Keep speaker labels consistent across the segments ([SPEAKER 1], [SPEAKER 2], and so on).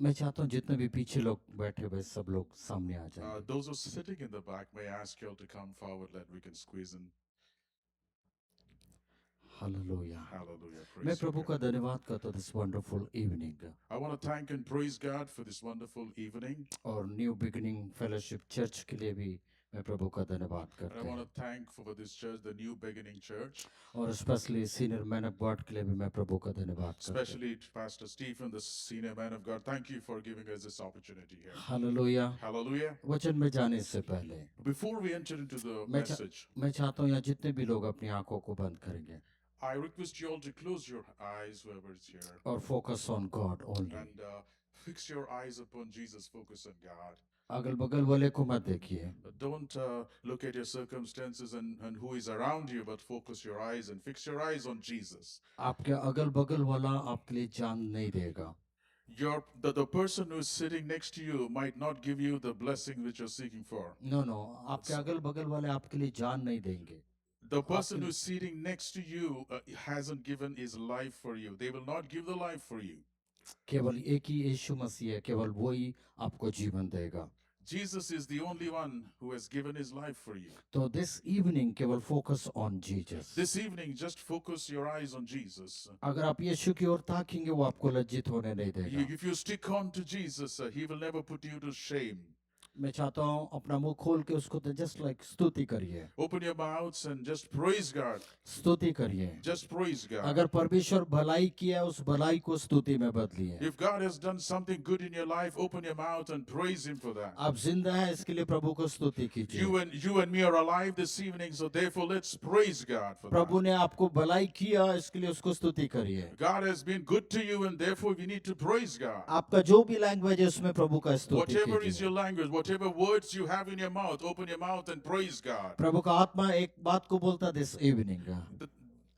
[SPEAKER 1] मैं चाहता हूँ जितने भी पीछे लोग बैठे हुए सब लोग सामने आ जाएं।
[SPEAKER 2] Those who are sitting in the back, may I ask you all to come forward that we can squeeze in.
[SPEAKER 1] Hallelujah.
[SPEAKER 2] Hallelujah.
[SPEAKER 1] मैं
[SPEAKER 2] Praise you,
[SPEAKER 1] प्रभु
[SPEAKER 2] God.
[SPEAKER 1] का धन्यवाद करता हूँ this wonderful evening
[SPEAKER 2] I want to thank and praise God for this wonderful evening.
[SPEAKER 1] और new beginning fellowship church के लिए भी मैं प्रभु का धन्यवाद
[SPEAKER 2] And I
[SPEAKER 1] करते
[SPEAKER 2] want
[SPEAKER 1] हैं
[SPEAKER 2] to thank for this church, the New Beginning Church,
[SPEAKER 1] और specially senior man of God के लिए भी मैं प्रभु का धन्यवाद करते हैं।
[SPEAKER 2] especially Pastor Stephen, the senior man of God. Thank you for giving us this opportunity here.
[SPEAKER 1] Hallelujah.
[SPEAKER 2] Hallelujah.
[SPEAKER 1] वचन में जाने से पहले
[SPEAKER 2] Before we enter into the
[SPEAKER 1] मैं चा,
[SPEAKER 2] message,
[SPEAKER 1] मैं चाहता हूँ यहाँ जितने भी लोग अपनी आंखों को बंद करेंगे
[SPEAKER 2] I request you all to close your eyes, whoever is here,
[SPEAKER 1] और focus on God only.
[SPEAKER 2] and fix your eyes upon Jesus, focus on God.
[SPEAKER 1] अगल बगल वाले को मत देखिए,
[SPEAKER 2] Don't look at your circumstances and who is around you, but focus your eyes and fix your eyes on Jesus.
[SPEAKER 1] आपके अगल बगल वाला आपके लिए जान नहीं देगा।
[SPEAKER 2] The person who is sitting next to you might not give you the blessing which you're seeking for.
[SPEAKER 1] No no, आपके अगल बगल वाले आपके लिए जान नहीं देंगे।
[SPEAKER 2] The person
[SPEAKER 1] आपके
[SPEAKER 2] who's sitting next to you hasn't given his life for you. They will not give the life for you.
[SPEAKER 1] केवल एक ही यीशु मसीह है, केवल वो ही आपको जीवन देगा।
[SPEAKER 2] Jesus is the only one who has given his life for you.
[SPEAKER 1] तो this evening केवल focus on Jesus.
[SPEAKER 2] This evening, just focus your eyes on Jesus.
[SPEAKER 1] अगर आप यीशु की ओर ताकेंगे वो आपको लज्जित होने नहीं देगा।
[SPEAKER 2] If you stick on to Jesus, he will never put you to shame.
[SPEAKER 1] मैं चाहता हूँ अपना मुंह खोल के उसको जस्ट लाइक स्तुति करिए,
[SPEAKER 2] Open your mouths and just praise God.
[SPEAKER 1] स्तुति करिए।
[SPEAKER 2] Just praise God.
[SPEAKER 1] अगर परमेश्वर भलाई किया उस भलाई को स्तुति में बदलिए।
[SPEAKER 2] If God has done something good in your life, open your mouth and praise Him for that.
[SPEAKER 1] आप जिंदा हैं इसके लिए प्रभु को स्तुति कीजिए।
[SPEAKER 2] You and me are alive this evening, so therefore let's praise God for
[SPEAKER 1] Prabhu
[SPEAKER 2] that.
[SPEAKER 1] ने आपको भलाई किया इसके लिए उसको स्तुति करिए।
[SPEAKER 2] God has been good to you, and therefore we need to praise God.
[SPEAKER 1] आपका जो भी लैंग्वेज है उसमें प्रभु का स्तुति
[SPEAKER 2] Whatever is your
[SPEAKER 1] कीजिए।
[SPEAKER 2] language, whatever words you have in your mouth, open your mouth and praise God.
[SPEAKER 1] प्रभु का आत्मा एक बात को बोलता this evening,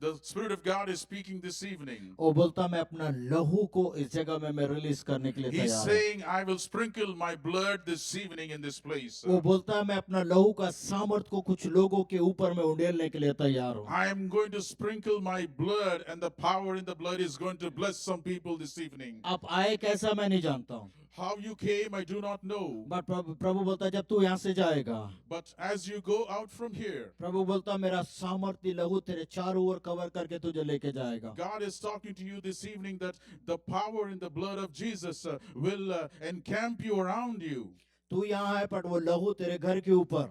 [SPEAKER 2] The Spirit of God is speaking this evening.
[SPEAKER 1] वो बोलता मैं अपना लहू को इस जगह में मैं रिलीज करने के लिए
[SPEAKER 2] He's
[SPEAKER 1] तैयार हूँ।
[SPEAKER 2] saying, I will sprinkle my blood this evening in this place.
[SPEAKER 1] वो बोलता है मैं अपना लहू का सामर्थ को कुछ लोगों के ऊपर में उंडेलने के लिए तैयार हूँ।
[SPEAKER 2] I am going to sprinkle my blood, and the power in the blood is going to bless some people this evening.
[SPEAKER 1] आप आए कैसा मैं नहीं जानता हूँ,
[SPEAKER 2] How you came, I do not know.
[SPEAKER 1] But प्रभु बोलता है जब तू यहाँ से जाएगा,
[SPEAKER 2] But as you go out from here,
[SPEAKER 1] प्रभु बोलता है मेरा सामर्थ्य लहू तेरे चारों ओर कवर करके तुझे लेके जाएगा।
[SPEAKER 2] God is talking to you this evening that the power in the blood of Jesus will encamp you around you.
[SPEAKER 1] तू यहाँ है पर वो लहू तेरे घर के ऊपर,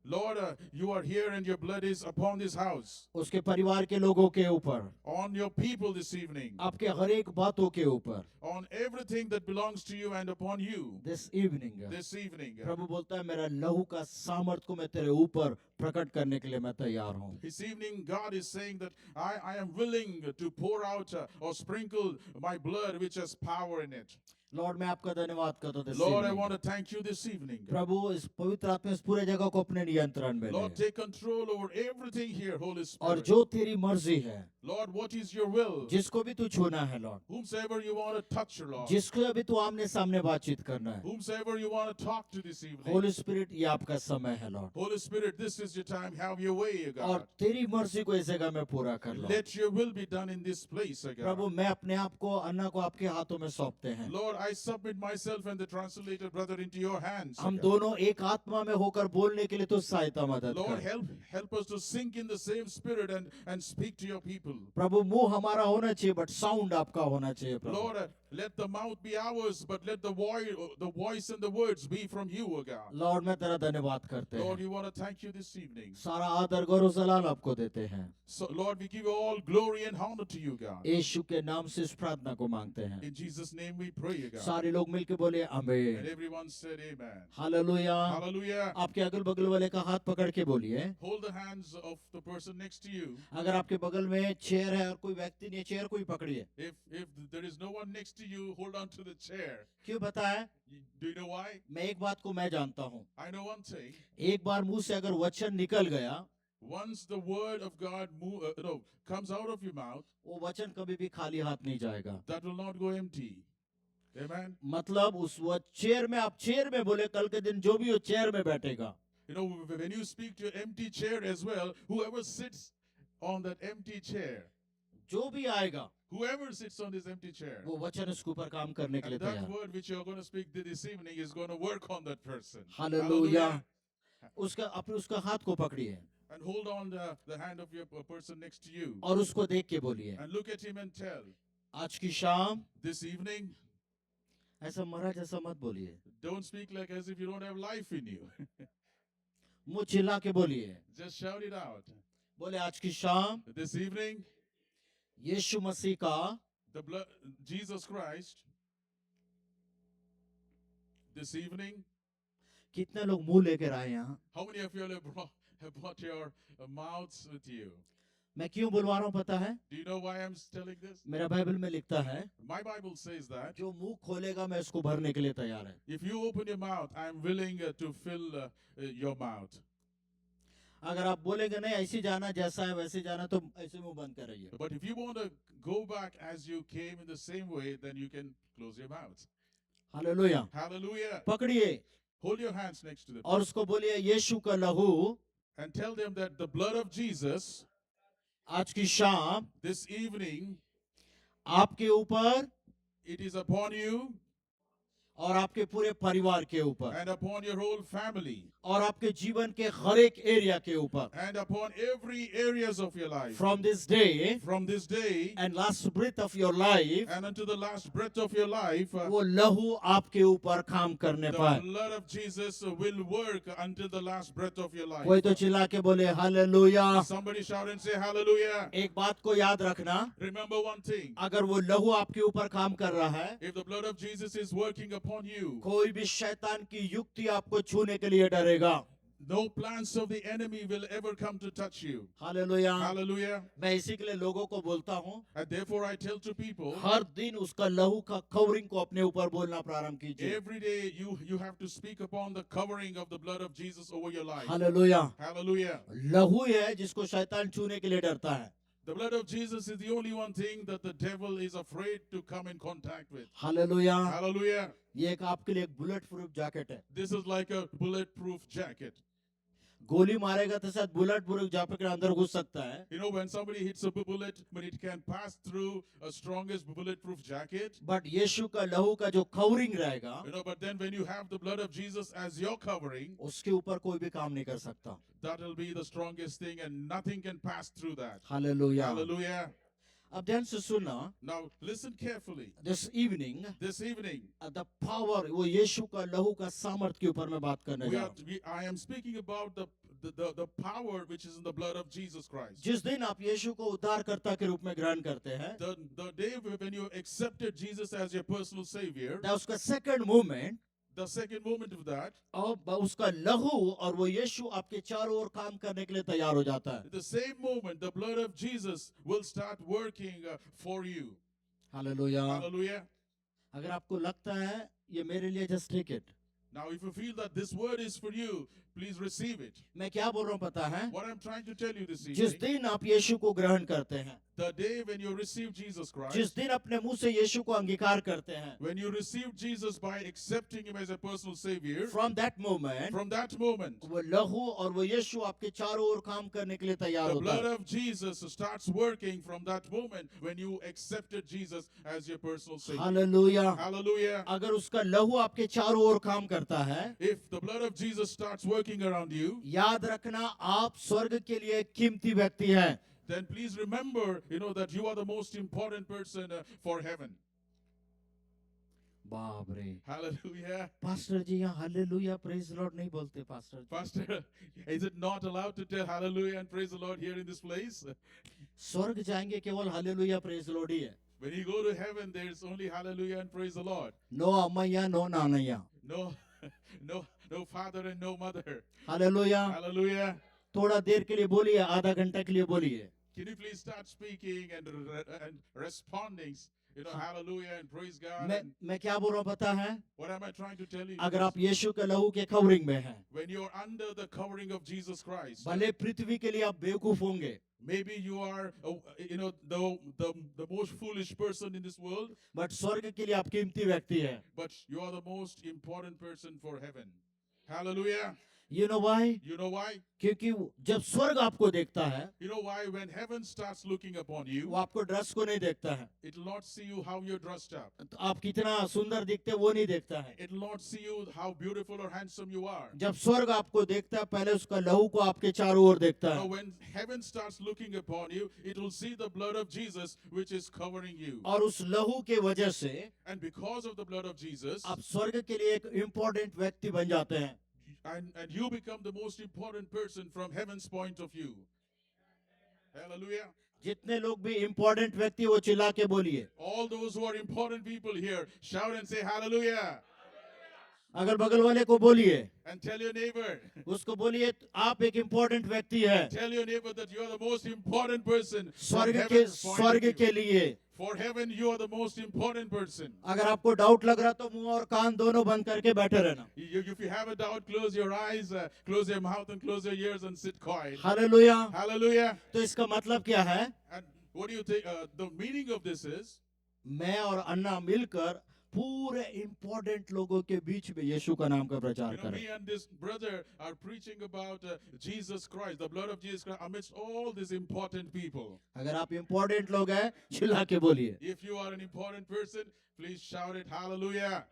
[SPEAKER 2] Lord, you are here and your blood is upon this house,
[SPEAKER 1] उसके परिवार के लोगों के ऊपर,
[SPEAKER 2] on your people this evening,
[SPEAKER 1] आपके हर एक बातों के ऊपर।
[SPEAKER 2] on everything that belongs to you and upon you
[SPEAKER 1] this evening
[SPEAKER 2] this evening.
[SPEAKER 1] प्रभु बोलता है मेरा लहू का सामर्थ को मैं तेरे ऊपर प्रकट करने के लिए मैं तैयार हूँ।
[SPEAKER 2] This evening, God is saying that I am willing to pour out or sprinkle my blood which has power in it.
[SPEAKER 1] Lord मैं आपका धन्यवाद करता हूँ this
[SPEAKER 2] Lord, I
[SPEAKER 1] evening।
[SPEAKER 2] want to thank you this evening.
[SPEAKER 1] प्रभु इस पवित्र आत्मा इस पूरे जगह को अपने नियंत्रण में
[SPEAKER 2] Lord,
[SPEAKER 1] ले,
[SPEAKER 2] take control over everything here, Holy
[SPEAKER 1] और
[SPEAKER 2] Spirit.
[SPEAKER 1] जो तेरी मर्जी है,
[SPEAKER 2] Lord, what is your will?
[SPEAKER 1] जिसको भी तू छूना है Lord,
[SPEAKER 2] Whomsoever you want to touch, Lord.
[SPEAKER 1] जिसको अभी तू आमने सामने बातचीत करना है,
[SPEAKER 2] Whomsoever you want to talk to this evening.
[SPEAKER 1] Holi spirit ये आपका समय है Lord,
[SPEAKER 2] Holy Spirit, this is your time. Have your way,
[SPEAKER 1] और
[SPEAKER 2] God.
[SPEAKER 1] तेरी मर्जी को इस जगह में पूरा कर लो।
[SPEAKER 2] Let your will be done in this place,
[SPEAKER 1] Prabhu
[SPEAKER 2] God.
[SPEAKER 1] मैं अपने आप को अन्ना को आपके हाथों में सौंपते हैं।
[SPEAKER 2] Lord, I submit myself and the translator brother into your hands.
[SPEAKER 1] हम
[SPEAKER 2] God.
[SPEAKER 1] दोनों एक आत्मा में होकर बोलने के लिए तो सहायता मदद
[SPEAKER 2] Lord,
[SPEAKER 1] कर।
[SPEAKER 2] help us to sink in the same spirit and speak to your people.
[SPEAKER 1] प्रभु मुंह हमारा होना चाहिए बट साउंड आपका होना चाहिए प्रभु।
[SPEAKER 2] Lord, let the mouth be ours, but let the voice and the words be from you, O God.
[SPEAKER 1] Lord मैं तेरा धन्यवाद करते
[SPEAKER 2] Lord,
[SPEAKER 1] हैं,
[SPEAKER 2] we want to thank you this evening.
[SPEAKER 1] सारा आदर गौरव जलाल आपको देते हैं।
[SPEAKER 2] So, Lord, we give you all glory and honor to you, God.
[SPEAKER 1] यीशु के नाम से इस प्रार्थना को मांगते हैं।
[SPEAKER 2] In Jesus' name we pray, O God.
[SPEAKER 1] सारे लोग मिलके बोले
[SPEAKER 2] And
[SPEAKER 1] आमीन,
[SPEAKER 2] everyone said amen.
[SPEAKER 1] Hallelujah.
[SPEAKER 2] Hallelujah.
[SPEAKER 1] आपके अगल बगल वाले का हाथ पकड़ के बोलिए।
[SPEAKER 2] Hold the hands of the person next to you.
[SPEAKER 1] अगर आपके बगल में चेयर है और कोई व्यक्ति नहीं है, चेयर को ही पकड़िए।
[SPEAKER 2] If there is no one next to you, hold on to the chair.
[SPEAKER 1] क्यों बताए?
[SPEAKER 2] Do you know why?
[SPEAKER 1] मैं एक बात को मैं जानता हूँ,
[SPEAKER 2] I know one thing.
[SPEAKER 1] एक बार मुंह से अगर वचन निकल गया,
[SPEAKER 2] Once the word of God comes out of your mouth,
[SPEAKER 1] वो वचन कभी भी खाली हाथ नहीं जाएगा।
[SPEAKER 2] that will not go empty. Amen.
[SPEAKER 1] मतलब उस वो चेयर में, आप चेयर में बोले, कल के दिन जो भी हो चेयर में बैठेगा।
[SPEAKER 2] You know, when you speak to an empty chair as well, whoever sits on that empty chair,
[SPEAKER 1] जो भी आएगा
[SPEAKER 2] whoever sits on this empty chair,
[SPEAKER 1] वो वचन उसके ऊपर काम करने के लिए
[SPEAKER 2] and that
[SPEAKER 1] तैयार।
[SPEAKER 2] word which you're going to speak this evening is going to work on that person.
[SPEAKER 1] Hallelujah. उसका हाथ को पकड़िए
[SPEAKER 2] And hold on the hand of your person next to you.
[SPEAKER 1] और उसको देख के बोलिए,
[SPEAKER 2] And look at him and tell,
[SPEAKER 1] आज की शाम,
[SPEAKER 2] this evening,
[SPEAKER 1] ऐसा मरा जैसा मत बोलिए,
[SPEAKER 2] don't speak like as if you don't have life in you.
[SPEAKER 1] मुंह चिल्ला के बोलिए,
[SPEAKER 2] Just shout it out.
[SPEAKER 1] बोले आज की शाम
[SPEAKER 2] This evening,
[SPEAKER 1] यीशु मसीह का,
[SPEAKER 2] the blood, Jesus Christ, this evening,
[SPEAKER 1] कितने लोग मुंह लेकर आए यहाँ?
[SPEAKER 2] how many of you have brought your mouths with you?
[SPEAKER 1] मैं क्यों बुलवा रहा हूँ पता है?
[SPEAKER 2] Do you know why I'm telling this?
[SPEAKER 1] मेरा बाइबल में लिखता है,
[SPEAKER 2] My Bible says that
[SPEAKER 1] जो मुंह खोलेगा मैं उसको भरने के लिए तैयार है।
[SPEAKER 2] if you open your mouth, I'm willing to fill your mouth.
[SPEAKER 1] अगर आप बोलेंगे नहीं ऐसे जाना जैसा है वैसे जाना, तो ऐसे मुंह बंद कर रहिए।
[SPEAKER 2] But if you want to go back as you came in the same way, then you can close your mouth.
[SPEAKER 1] Hallelujah.
[SPEAKER 2] Hallelujah.
[SPEAKER 1] पकड़िए
[SPEAKER 2] Hold your hands next to them
[SPEAKER 1] और उसको बोलिए, यीशु का लहू
[SPEAKER 2] and tell them that the blood of Jesus
[SPEAKER 1] आज की शाम
[SPEAKER 2] this evening,
[SPEAKER 1] आपके ऊपर
[SPEAKER 2] it is upon you
[SPEAKER 1] और आपके पूरे परिवार के ऊपर
[SPEAKER 2] and upon your whole family
[SPEAKER 1] और आपके जीवन के हर एक एरिया के ऊपर,
[SPEAKER 2] and upon every areas of your life.
[SPEAKER 1] from this day
[SPEAKER 2] From this day
[SPEAKER 1] and last breath of your life,
[SPEAKER 2] and unto the last breath of your life,
[SPEAKER 1] वो लहू आपके ऊपर काम करने
[SPEAKER 2] the
[SPEAKER 1] पाए।
[SPEAKER 2] blood of Jesus will work until the last breath of your life.
[SPEAKER 1] कोई तो चिल्ला के बोले hallelujah.
[SPEAKER 2] Somebody shout and say hallelujah.
[SPEAKER 1] एक बात को याद रखना,
[SPEAKER 2] Remember one thing.
[SPEAKER 1] अगर वो लहू आपके ऊपर काम कर रहा है,
[SPEAKER 2] If the blood of Jesus is working upon you,
[SPEAKER 1] कोई भी शैतान की युक्ति आपको छूने के लिए डरेगा।
[SPEAKER 2] no plans of the enemy will ever come to touch you.
[SPEAKER 1] Hallelujah.
[SPEAKER 2] Hallelujah.
[SPEAKER 1] मैं इसी के लिए लोगों को बोलता हूँ,
[SPEAKER 2] And therefore I tell to people,
[SPEAKER 1] हर दिन उसका लहू का कवरिंग को अपने ऊपर बोलना प्रारंभ कीजिए।
[SPEAKER 2] every day you have to speak upon the covering of the blood of Jesus over your life.
[SPEAKER 1] Hallelujah.
[SPEAKER 2] Hallelujah.
[SPEAKER 1] लहू है जिसको शैतान छूने के लिए डरता है।
[SPEAKER 2] The blood of Jesus is the only one thing that the devil is afraid to come in contact with.
[SPEAKER 1] Hallelujah.
[SPEAKER 2] Hallelujah.
[SPEAKER 1] ये एक आपके लिए एक बुलेट प्रूफ जैकेट है।
[SPEAKER 2] This is like a bulletproof jacket.
[SPEAKER 1] गोली मारेगा तो शायद बुलेट प्रूफ जैकेट के अंदर घुस सकता है,
[SPEAKER 2] You know, when somebody hits a bullet, when it can pass through a strongest bulletproof jacket,
[SPEAKER 1] but Yeshu का लहू का जो कवरिंग रहेगा,
[SPEAKER 2] you know, but then when you have the blood of Jesus as your covering,
[SPEAKER 1] उसके ऊपर कोई भी काम नहीं कर सकता।
[SPEAKER 2] that will be the strongest thing and nothing can pass through that.
[SPEAKER 1] Hallelujah.
[SPEAKER 2] Hallelujah.
[SPEAKER 1] अब ध्यान से सुनना,
[SPEAKER 2] Now listen carefully.
[SPEAKER 1] this evening
[SPEAKER 2] This evening,
[SPEAKER 1] the power, वो यीशु का लहू का सामर्थ के ऊपर मैं बात करने जा रहा हूँ।
[SPEAKER 2] I am speaking about the power which is in the blood of Jesus Christ.
[SPEAKER 1] जिस दिन आप यीशु को उद्धारकर्ता के रूप में ग्रहण करते हैं,
[SPEAKER 2] The day when you accepted Jesus as your personal Savior,
[SPEAKER 1] उसका second movement
[SPEAKER 2] the second moment of that,
[SPEAKER 1] और उसका लहू और वो यीशु आपके चारों ओर काम करने के लिए तैयार हो जाता है।
[SPEAKER 2] at the same moment, the blood of Jesus will start working for you.
[SPEAKER 1] Hallelujah.
[SPEAKER 2] Hallelujah.
[SPEAKER 1] अगर आपको लगता है ये मेरे लिए, just take it.
[SPEAKER 2] Now, if you feel that this word is for you, please receive it.
[SPEAKER 1] मैं क्या बोल रहा हूँ पता है?
[SPEAKER 2] What I'm trying to tell you this
[SPEAKER 1] जिस
[SPEAKER 2] evening,
[SPEAKER 1] दिन आप यीशु को ग्रहण करते हैं,
[SPEAKER 2] the day when you receive Jesus
[SPEAKER 1] जिस
[SPEAKER 2] Christ,
[SPEAKER 1] दिन अपने मुंह से यीशु को अंगीकार करते हैं,
[SPEAKER 2] when you receive Jesus by accepting Him as a personal Savior,
[SPEAKER 1] from that moment
[SPEAKER 2] from that moment,
[SPEAKER 1] वो लहू और वो यीशु आपके चारों ओर काम करने के लिए तैयार
[SPEAKER 2] the
[SPEAKER 1] होता
[SPEAKER 2] blood
[SPEAKER 1] है।
[SPEAKER 2] of Jesus starts working from that moment when you accepted Jesus as your personal Savior.
[SPEAKER 1] Hallelujah.
[SPEAKER 2] Hallelujah.
[SPEAKER 1] अगर उसका लहू आपके चारों ओर काम करता है,
[SPEAKER 2] If the blood of Jesus starts working around you,
[SPEAKER 1] याद रखना आप स्वर्ग के लिए एक कीमती व्यक्ति हैं।
[SPEAKER 2] then please remember, that you are the most important person for heaven.
[SPEAKER 1] बाप रे,
[SPEAKER 2] Hallelujah.
[SPEAKER 1] पास्टर जी यहाँ हालेलुया प्रेज लॉर्ड नहीं बोलते pastor ji.
[SPEAKER 2] Pastor, is it not allowed to tell hallelujah and praise the Lord here in this place?
[SPEAKER 1] स्वर्ग जाएंगे केवल hallelujah praise Lord ही है।
[SPEAKER 2] When you go to heaven, there's only hallelujah and praise the Lord.
[SPEAKER 1] No अम्मैया no नानैया।
[SPEAKER 2] No father and no mother.
[SPEAKER 1] Hallelujah.
[SPEAKER 2] Hallelujah.
[SPEAKER 1] थोड़ा देर के लिए बोलिए, आधा घंटा के लिए बोलिए।
[SPEAKER 2] Can you please start speaking and responding? Hallelujah and praise God.
[SPEAKER 1] मैं क्या बोल रहा हूँ पता है?
[SPEAKER 2] What am I trying to tell you?
[SPEAKER 1] अगर आप यीशु के लहू के कवरिंग में हैं,
[SPEAKER 2] When you're under the covering of Jesus Christ,
[SPEAKER 1] भले पृथ्वी के लिए आप बेवकूफ होंगे,
[SPEAKER 2] maybe you are, the most foolish person in this world,
[SPEAKER 1] but स्वर्ग के लिए आप कीमती व्यक्ति हैं।
[SPEAKER 2] but you are the most important person for heaven. Hallelujah.
[SPEAKER 1] You know why?
[SPEAKER 2] You know why?
[SPEAKER 1] क्योंकि जब स्वर्ग आपको देखता है,
[SPEAKER 2] You know why? When heaven starts looking upon
[SPEAKER 1] वो
[SPEAKER 2] you,
[SPEAKER 1] आपको ड्रेस को नहीं देखता है,
[SPEAKER 2] it will not see you how you're dressed up.
[SPEAKER 1] तो आप कितना सुंदर दिखते हैं वो नहीं देखता है.
[SPEAKER 2] It will not see you how beautiful or handsome you are.
[SPEAKER 1] जब स्वर्ग आपको देखता है, पहले उसका लहू को आपके चारों ओर देखता
[SPEAKER 2] Now,
[SPEAKER 1] है,
[SPEAKER 2] when heaven starts looking upon you, it will see the blood of Jesus which is covering you.
[SPEAKER 1] और उस लहू के वजह से
[SPEAKER 2] And because of the blood of Jesus,
[SPEAKER 1] आप स्वर्ग के लिए एक इम्पोर्टेंट व्यक्ति बन जाते हैं.
[SPEAKER 2] and you become the most important person from heaven's point of view. Hallelujah.
[SPEAKER 1] जितने लोग भी इम्पोर्टेंट व्यक्ति वो चिल्ला के बोलिए.
[SPEAKER 2] All those who are important people here, shout and say hallelujah.
[SPEAKER 1] अगर बगल वाले को बोलिए,
[SPEAKER 2] And tell your neighbor,
[SPEAKER 1] उसको बोलिए आप एक इम्पोर्टेंट व्यक्ति है
[SPEAKER 2] tell your neighbor that you are the most important person from
[SPEAKER 1] स्वर्ग के
[SPEAKER 2] heaven's point of
[SPEAKER 1] स्वर्ग
[SPEAKER 2] view.
[SPEAKER 1] के लिए.
[SPEAKER 2] For heaven, you are the most important person.
[SPEAKER 1] अगर आपको डाउट लग रहा तो मुंह और कान दोनों बंद करके बैठे रहना.
[SPEAKER 2] If you have a doubt, close your eyes, close your mouth, and close your ears and sit quiet.
[SPEAKER 1] Hallelujah.
[SPEAKER 2] Hallelujah.
[SPEAKER 1] तो इसका मतलब क्या है?
[SPEAKER 2] And what do you think? The meaning of this is
[SPEAKER 1] मैं और अन्ना मिलकर पूरे इम्पोर्टेंट लोगों के बीच में यीशु का नाम का प्रचार करें.
[SPEAKER 2] me and this brother are preaching about Jesus Christ, the blood of Jesus Christ, amidst all these important people.
[SPEAKER 1] अगर आप इम्पोर्टेंट लोग हैं चिल्ला के बोलिए.
[SPEAKER 2] If you are an important person, please shout it, hallelujah.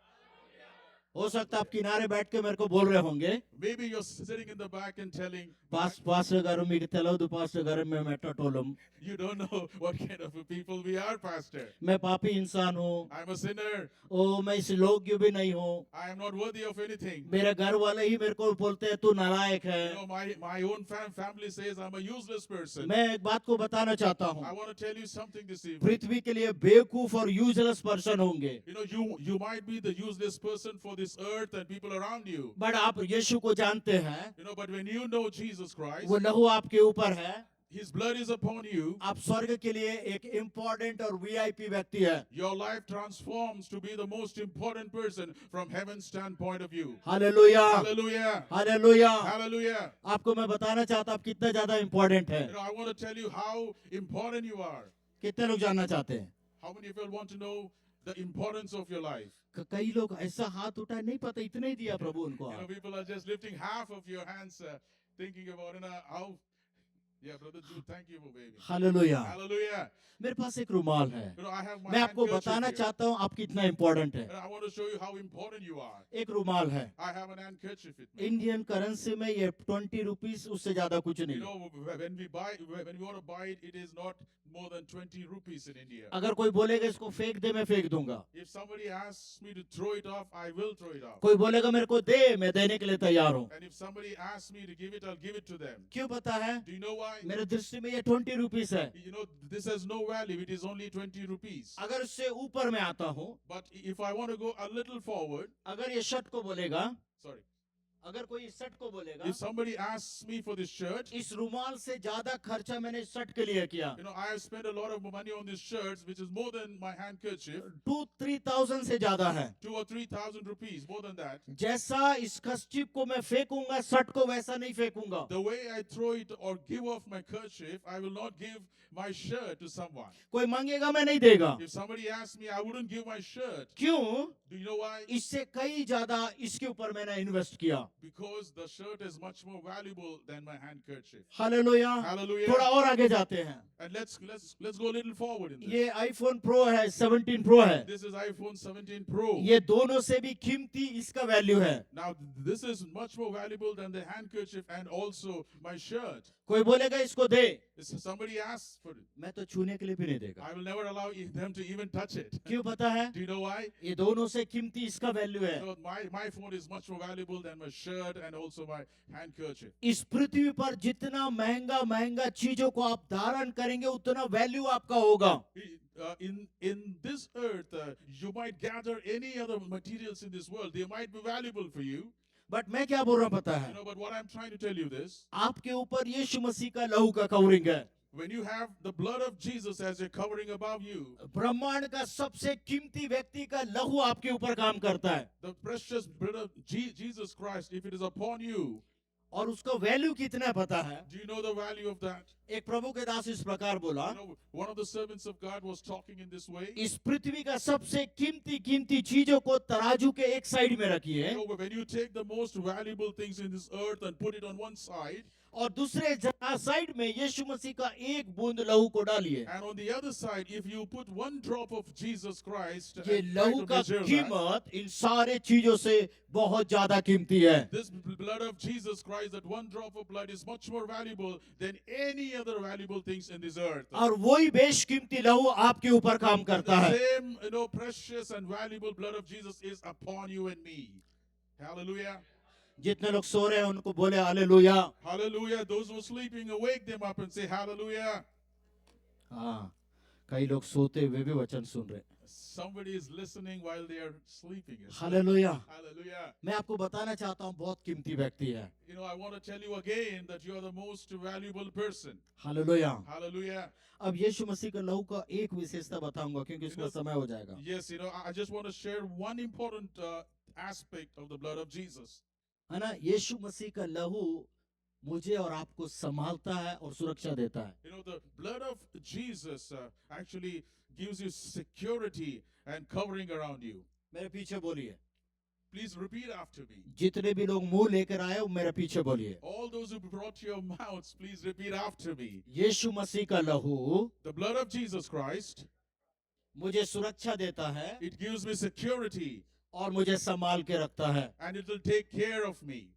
[SPEAKER 1] हो सकता है आप किनारे बैठ के मेरे को बोल रहे होंगे,
[SPEAKER 2] Maybe you're sitting in the back and telling,
[SPEAKER 1] pastor గారు మీకు తెలియదు పాస్టర్ గారు మేము ఎట్టటోళ్ళం.
[SPEAKER 2] you don't know what kind of a people we are, Pastor.
[SPEAKER 1] मैं पापी इंसान हूँ.
[SPEAKER 2] I'm a sinner.
[SPEAKER 1] ओ मैं इस योग्य भी नहीं हूँ.
[SPEAKER 2] I am not worthy of anything.
[SPEAKER 1] मेरे घर वाले ही मेरे को बोलते हैं तू नालायक है.
[SPEAKER 2] My own family says I'm a useless person.
[SPEAKER 1] मैं एक बात को बताना चाहता
[SPEAKER 2] I
[SPEAKER 1] हूँ,
[SPEAKER 2] want to tell you something this evening.
[SPEAKER 1] पृथ्वी के लिए बेवकूफ और यूजलेस पर्सन होंगे,
[SPEAKER 2] You might be the useless person for this earth and people around you.
[SPEAKER 1] But आप यीशु को जानते हैं,
[SPEAKER 2] But when you know Jesus Christ,
[SPEAKER 1] वो लहू आपके ऊपर है,
[SPEAKER 2] His blood is upon you.
[SPEAKER 1] आप स्वर्ग के लिए एक इम्पोर्टेंट और वीआईपी व्यक्ति है.
[SPEAKER 2] Your life transforms to be the most important person from heaven's standpoint of view.
[SPEAKER 1] Hallelujah,
[SPEAKER 2] Hallelujah.
[SPEAKER 1] Hallelujah.
[SPEAKER 2] Hallelujah.
[SPEAKER 1] आपको मैं बताना चाहता हूँ आप कितना ज्यादा इम्पोर्टेंट है.
[SPEAKER 2] I want to tell you how important you are.
[SPEAKER 1] कितने लोग जानना चाहते हैं?
[SPEAKER 2] How many of you want to know the importance of your life?
[SPEAKER 1] कई लोग ऐसा हाथ उठाए, नहीं पता इतना ही दिया प्रभु उनको.
[SPEAKER 2] People are just lifting half of your hands, thinking about how. Yeah, brother Jude, thank you, baby.
[SPEAKER 1] Hallelujah.
[SPEAKER 2] Hallelujah.
[SPEAKER 1] मेरे पास एक रुमाल है.
[SPEAKER 2] I have my
[SPEAKER 1] मैं आपको
[SPEAKER 2] handkerchief
[SPEAKER 1] बताना
[SPEAKER 2] here.
[SPEAKER 1] चाहता हूँ आप कितना इम्पोर्टेंट है.
[SPEAKER 2] And I want to show you how important you are.
[SPEAKER 1] एक रुमाल है.
[SPEAKER 2] I have an handkerchief with me.
[SPEAKER 1] Indian currency में ये 20 रुपीस, उससे ज्यादा कुछ नहीं.
[SPEAKER 2] When we want to buy it, it is not more than 20 rupees in India.
[SPEAKER 1] अगर कोई बोलेगा इसको फेंक दे, मैं फेंक दूंगा.
[SPEAKER 2] If somebody asks me to throw it off, I will throw it off.
[SPEAKER 1] कोई बोलेगा मेरे को दे, मैं देने के लिए तैयार हूँ.
[SPEAKER 2] And if somebody asks me to give it, I'll give it to them.
[SPEAKER 1] क्यों पता है?
[SPEAKER 2] Do you know why?
[SPEAKER 1] मेरे दृष्टि में ये 20 रुपीस है.
[SPEAKER 2] This has no value. It is only 20 rupees.
[SPEAKER 1] अगर उससे ऊपर मैं आता हूँ,
[SPEAKER 2] But if I want to go a little forward,
[SPEAKER 1] अगर ये शर्ट को बोलेगा,
[SPEAKER 2] sorry,
[SPEAKER 1] अगर कोई इस शर्ट को बोलेगा,
[SPEAKER 2] if somebody asks me for this shirt,
[SPEAKER 1] इस रुमाल से ज्यादा खर्चा मैंने इस शर्ट के लिए किया.
[SPEAKER 2] I have spent a lot of money on these shirts, which is more than my handkerchief,
[SPEAKER 1] 2-3,000 से ज्यादा है.
[SPEAKER 2] 2,000 or 3,000 rupees, more than that.
[SPEAKER 1] जैसा इस खर्चिप को मैं फेंकूंगा, शर्ट को वैसा नहीं फेंकूंगा.
[SPEAKER 2] The way I throw it or give off my kerchief, I will not give my shirt to someone.
[SPEAKER 1] कोई मांगेगा मैं नहीं देगा.
[SPEAKER 2] If somebody asks me, I wouldn't give my shirt.
[SPEAKER 1] क्यों?
[SPEAKER 2] Do you know why?
[SPEAKER 1] इससे कई ज्यादा इसके ऊपर मैंने इन्वेस्ट किया.
[SPEAKER 2] Because the shirt is much more valuable than my handkerchief.
[SPEAKER 1] Hallelujah.
[SPEAKER 2] Hallelujah.
[SPEAKER 1] थोड़ा और आगे जाते हैं.
[SPEAKER 2] And let's go a little forward in this.
[SPEAKER 1] ये आईफोन प्रो है, 17 प्रो है.
[SPEAKER 2] This is iPhone 17 Pro.
[SPEAKER 1] ये दोनों से भी कीमती इसका वैल्यू है.
[SPEAKER 2] Now this is much more valuable than the handkerchief and also my shirt.
[SPEAKER 1] कोई बोलेगा इसको दे,
[SPEAKER 2] If somebody asks for it,
[SPEAKER 1] मैं तो छूने के लिए भी नहीं देगा.
[SPEAKER 2] I will never allow them to even touch it.
[SPEAKER 1] क्यों पता है?
[SPEAKER 2] Do you know why?
[SPEAKER 1] ये दोनों से कीमती इसका वैल्यू है.
[SPEAKER 2] So my phone is much more valuable than my shirt and also my handkerchief.
[SPEAKER 1] इस पृथ्वी पर जितना महंगा महंगा चीजों को आप धारण करेंगे उतना वैल्यू आपका होगा.
[SPEAKER 2] In this earth, you might gather any other materials in this world. They might be valuable for you.
[SPEAKER 1] But मैं क्या बोल रहा हूँ पता है?
[SPEAKER 2] But what I'm trying to tell you this.
[SPEAKER 1] आपके ऊपर यीशु मसीह का लहू का कवरिंग है.
[SPEAKER 2] When you have the blood of Jesus as a covering above you,
[SPEAKER 1] ब्रह्मांड का सबसे कीमती व्यक्ति का लहू आपके ऊपर काम करता है.
[SPEAKER 2] the precious blood of Jesus Christ, if it is upon you,
[SPEAKER 1] और उसका वैल्यू कितना है पता है?
[SPEAKER 2] Do you know the value of that?
[SPEAKER 1] एक प्रभु के दास इस प्रकार बोला,
[SPEAKER 2] You know, one of the servants of God was talking in this way.
[SPEAKER 1] इस पृथ्वी का सबसे कीमती कीमती चीजों को तराजू के एक साइड में रखिए,
[SPEAKER 2] You know, when you take the most valuable things in this earth and put it on one side,
[SPEAKER 1] और दूसरे साइड में यीशु मसीह का एक बूंद लहू को डालिए।
[SPEAKER 2] and on the other side, if you put one drop of Jesus Christ
[SPEAKER 1] ये
[SPEAKER 2] and try
[SPEAKER 1] लहू
[SPEAKER 2] to
[SPEAKER 1] का
[SPEAKER 2] measure that,
[SPEAKER 1] कीमत इन सारे चीजों से बहुत ज्यादा कीमती है।
[SPEAKER 2] this blood of Jesus Christ, that one drop of blood is much more valuable than any other valuable things in this earth.
[SPEAKER 1] और वही बेशकीमती लहू आपके ऊपर काम
[SPEAKER 2] And
[SPEAKER 1] करता
[SPEAKER 2] the
[SPEAKER 1] है।
[SPEAKER 2] same, precious and valuable blood of Jesus is upon you and me. Hallelujah.
[SPEAKER 1] जितने लोग सो रहे हैं उनको बोले hallelujah.
[SPEAKER 2] Hallelujah. Those who are sleeping, awake them up and say hallelujah.
[SPEAKER 1] हाँ, कई लोग सोते हुए भी वचन सुन रहे हैं।
[SPEAKER 2] Somebody is listening while they are sleeping.
[SPEAKER 1] Hallelujah.
[SPEAKER 2] Hallelujah.
[SPEAKER 1] मैं आपको बताना चाहता हूँ बहुत कीमती व्यक्ति है।
[SPEAKER 2] You know, I want to tell you again that you are the most valuable person.
[SPEAKER 1] Hallelujah.
[SPEAKER 2] Hallelujah.
[SPEAKER 1] अब यीशु मसीह का लहू का एक विशेषता बताऊंगा क्योंकि उसका समय हो जाएगा।
[SPEAKER 2] Yes, I just want to share one important aspect of the blood of Jesus.
[SPEAKER 1] है ना, यीशु मसीह का लहू मुझे और आपको संभालता है और सुरक्षा देता है।
[SPEAKER 2] You know, the blood of Jesus actually gives you security and covering around you.
[SPEAKER 1] मेरे पीछे बोलिए।
[SPEAKER 2] Please repeat after me.
[SPEAKER 1] जितने भी लोग मुंह लेकर आए वो मेरे पीछे बोलिए।
[SPEAKER 2] All those who brought your mouths, please repeat after me.
[SPEAKER 1] यीशु मसीह का लहू
[SPEAKER 2] The blood of Jesus Christ,
[SPEAKER 1] मुझे सुरक्षा देता है
[SPEAKER 2] it gives me security
[SPEAKER 1] और मुझे संभाल के रखता है।
[SPEAKER 2] and it will take care of me.